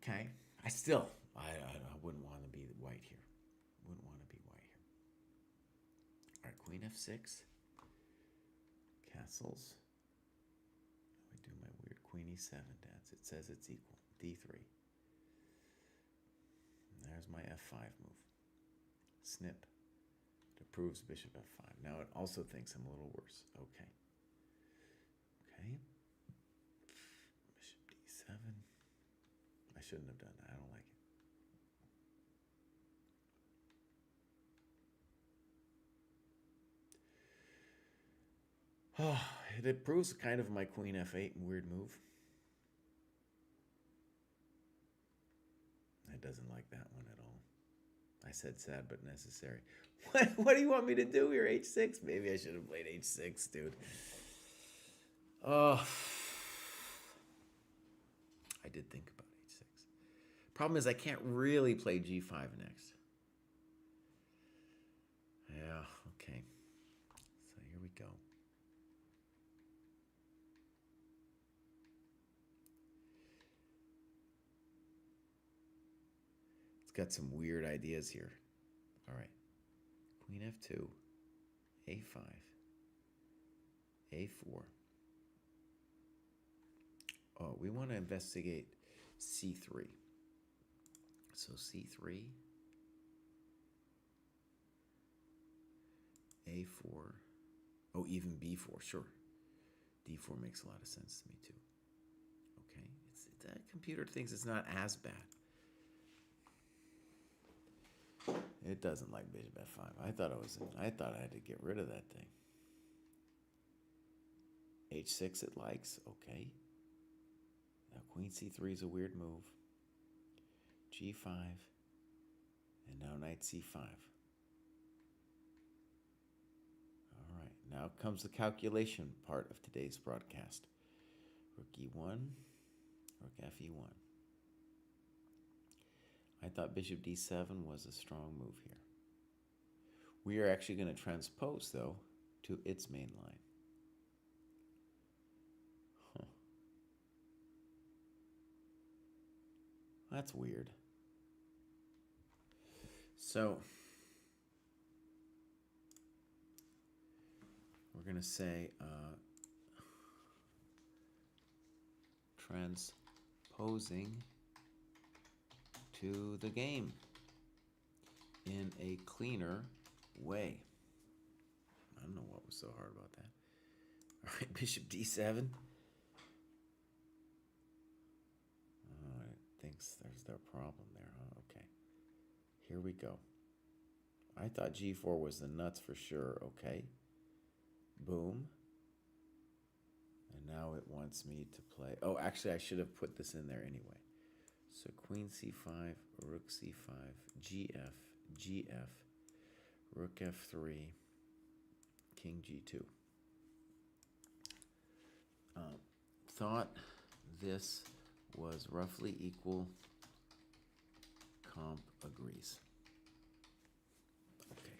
Okay. I wouldn't want to be white here. Wouldn't want to be white here. All right, queen f6. Castles. I do my weird queen e7 dance. It says it's equal. d3. And there's my f5 move. Snip. It approves bishop f5. Now it also thinks I'm a little worse. Okay. Okay. Bishop d7. I shouldn't have done that. I don't like it. Oh, it approves kind of my queen f8 weird move. It doesn't like that one at all. I said sad but necessary. What do you want me to do here? h6? Maybe I should have played h6, dude. Oh, I did think about h6. Problem is I can't really play g5 next. Yeah, okay. So here we go. It's got some weird ideas here. All right. Queen f2, a5, a4. Oh, we want to investigate c3. So c3, a4, oh, even b4, sure. d4 makes a lot of sense to me too. Okay, that computer thinks it's not as bad. It doesn't like bishop f5. I thought I had to get rid of that thing. h6 it likes, okay. Now queen c3 is a weird move. g5, and now knight c5. All right, now comes the calculation part of today's broadcast. Rook e1, rook fe1. I thought bishop d7 was a strong move here. We are actually going to transpose, though, to its main line. Huh. That's weird. So we're going to say transposing to the game in a cleaner way. I don't know what was so hard about that. All right, bishop d7. Oh, it thinks there's their problem there, huh? Okay. Here we go. I thought g4 was the nuts for sure. Okay. Boom. And now it wants me to play. Oh, actually, I should have put this in there anyway. So queen c5, rook c5, gf, gf, rook f3, king g2. Thought this was roughly equal. Comp agrees. Okay.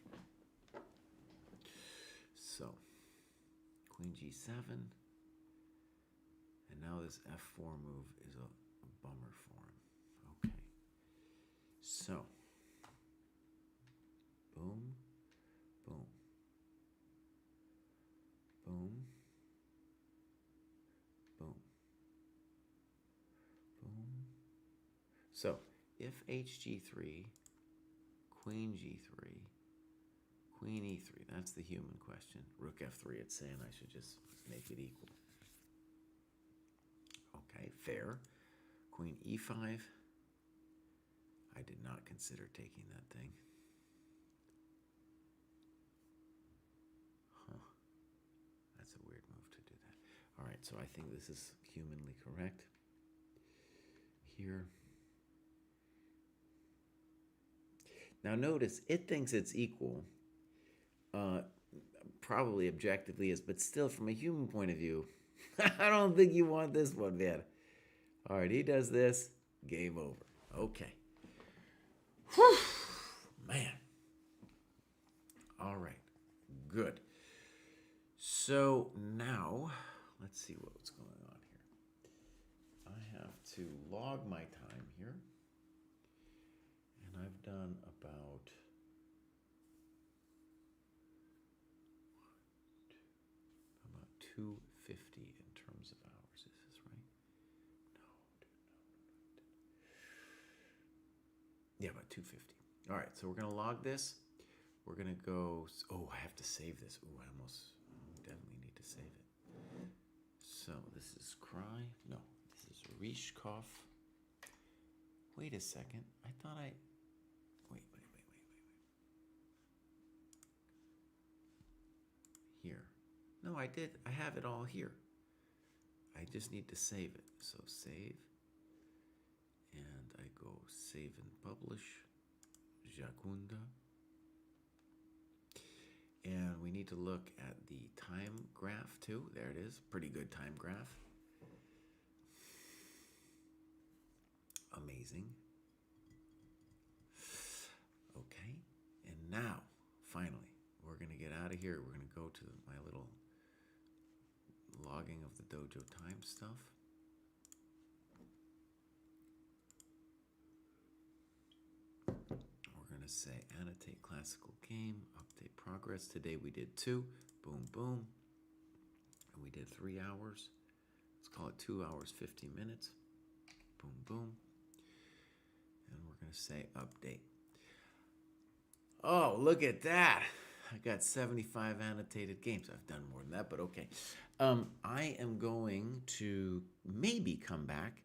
So, queen g7. And now this f4 move is a bummer for him. Okay. So, boom, boom, boom, boom, boom. So, if hg3, queen g3, queen e3, that's the human question. Rook f3, it's saying I should just make it equal. Okay, fair. Queen e5. I did not consider taking that thing. Huh. That's a weird move to do that. All right, so I think this is humanly correct. Here. Now notice, it thinks it's equal. Probably objectively is, but still from a human point of view, I don't think you want this one, man. All right, he does this. Game over. Okay. Whew, man. All right. Good. So now, let's see what's going on here. I have to log my time here. And I've done about 250 in terms of hours. Is this right? No, dude, no. Yeah, about 250. All right, so we're going to log this. We're going to go. Oh, I have to save this. Oh, I definitely need to save it. So this is Cry. No, this is Rishkov. Wait a second. I thought I. Wait. Here. No, I did. I have it all here. I just need to save it. So save. And I go save and publish. Jacunda. And we need to look at the time graph too. There it is. Pretty good time graph. Amazing. Okay. And now, finally, we're going to get out of here. We're going to go to my little logging of the Dojo time stuff. We're going to say annotate classical game, update progress. Today we did 2. Boom, boom. And we did 3 hours. Let's call it 2 hours, 50 minutes. Boom, boom. And we're going to say update. Oh, look at that. I got 75 annotated games. I've done more than that, but okay. I am going to maybe come back.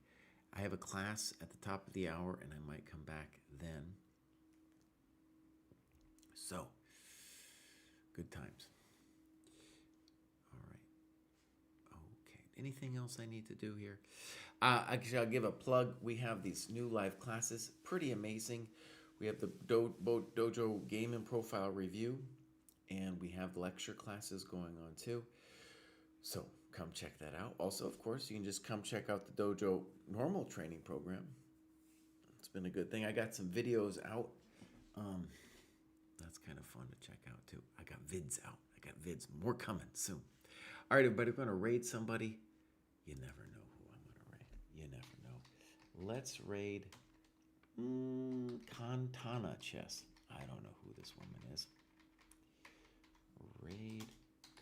I have a class at the top of the hour, and I might come back then. So, good times. All right. Okay. Anything else I need to do here? Actually, I'll give a plug. We have these new live classes. Pretty amazing. We have the Dojo Game and Profile Review, and we have lecture classes going on too. So come check that out. Also, of course, you can just come check out the Dojo normal training program. It's been a good thing. I got some videos out. That's kind of fun to check out too. I got vids out. I got vids. More coming soon. All right, everybody, we're going to raid somebody. You never know who I'm going to raid. You never know. Let's raid Kantana Chess. I don't know who this woman is. Raid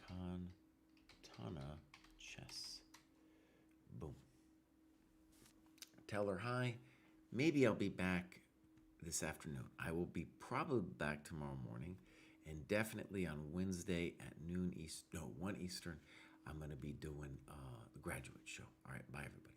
Kantana Chess. Boom. Tell her hi. Maybe I'll be back this afternoon. I will be probably back tomorrow morning, and definitely on Wednesday at 1 Eastern, I'm going to be doing the graduate show. All right, bye everybody.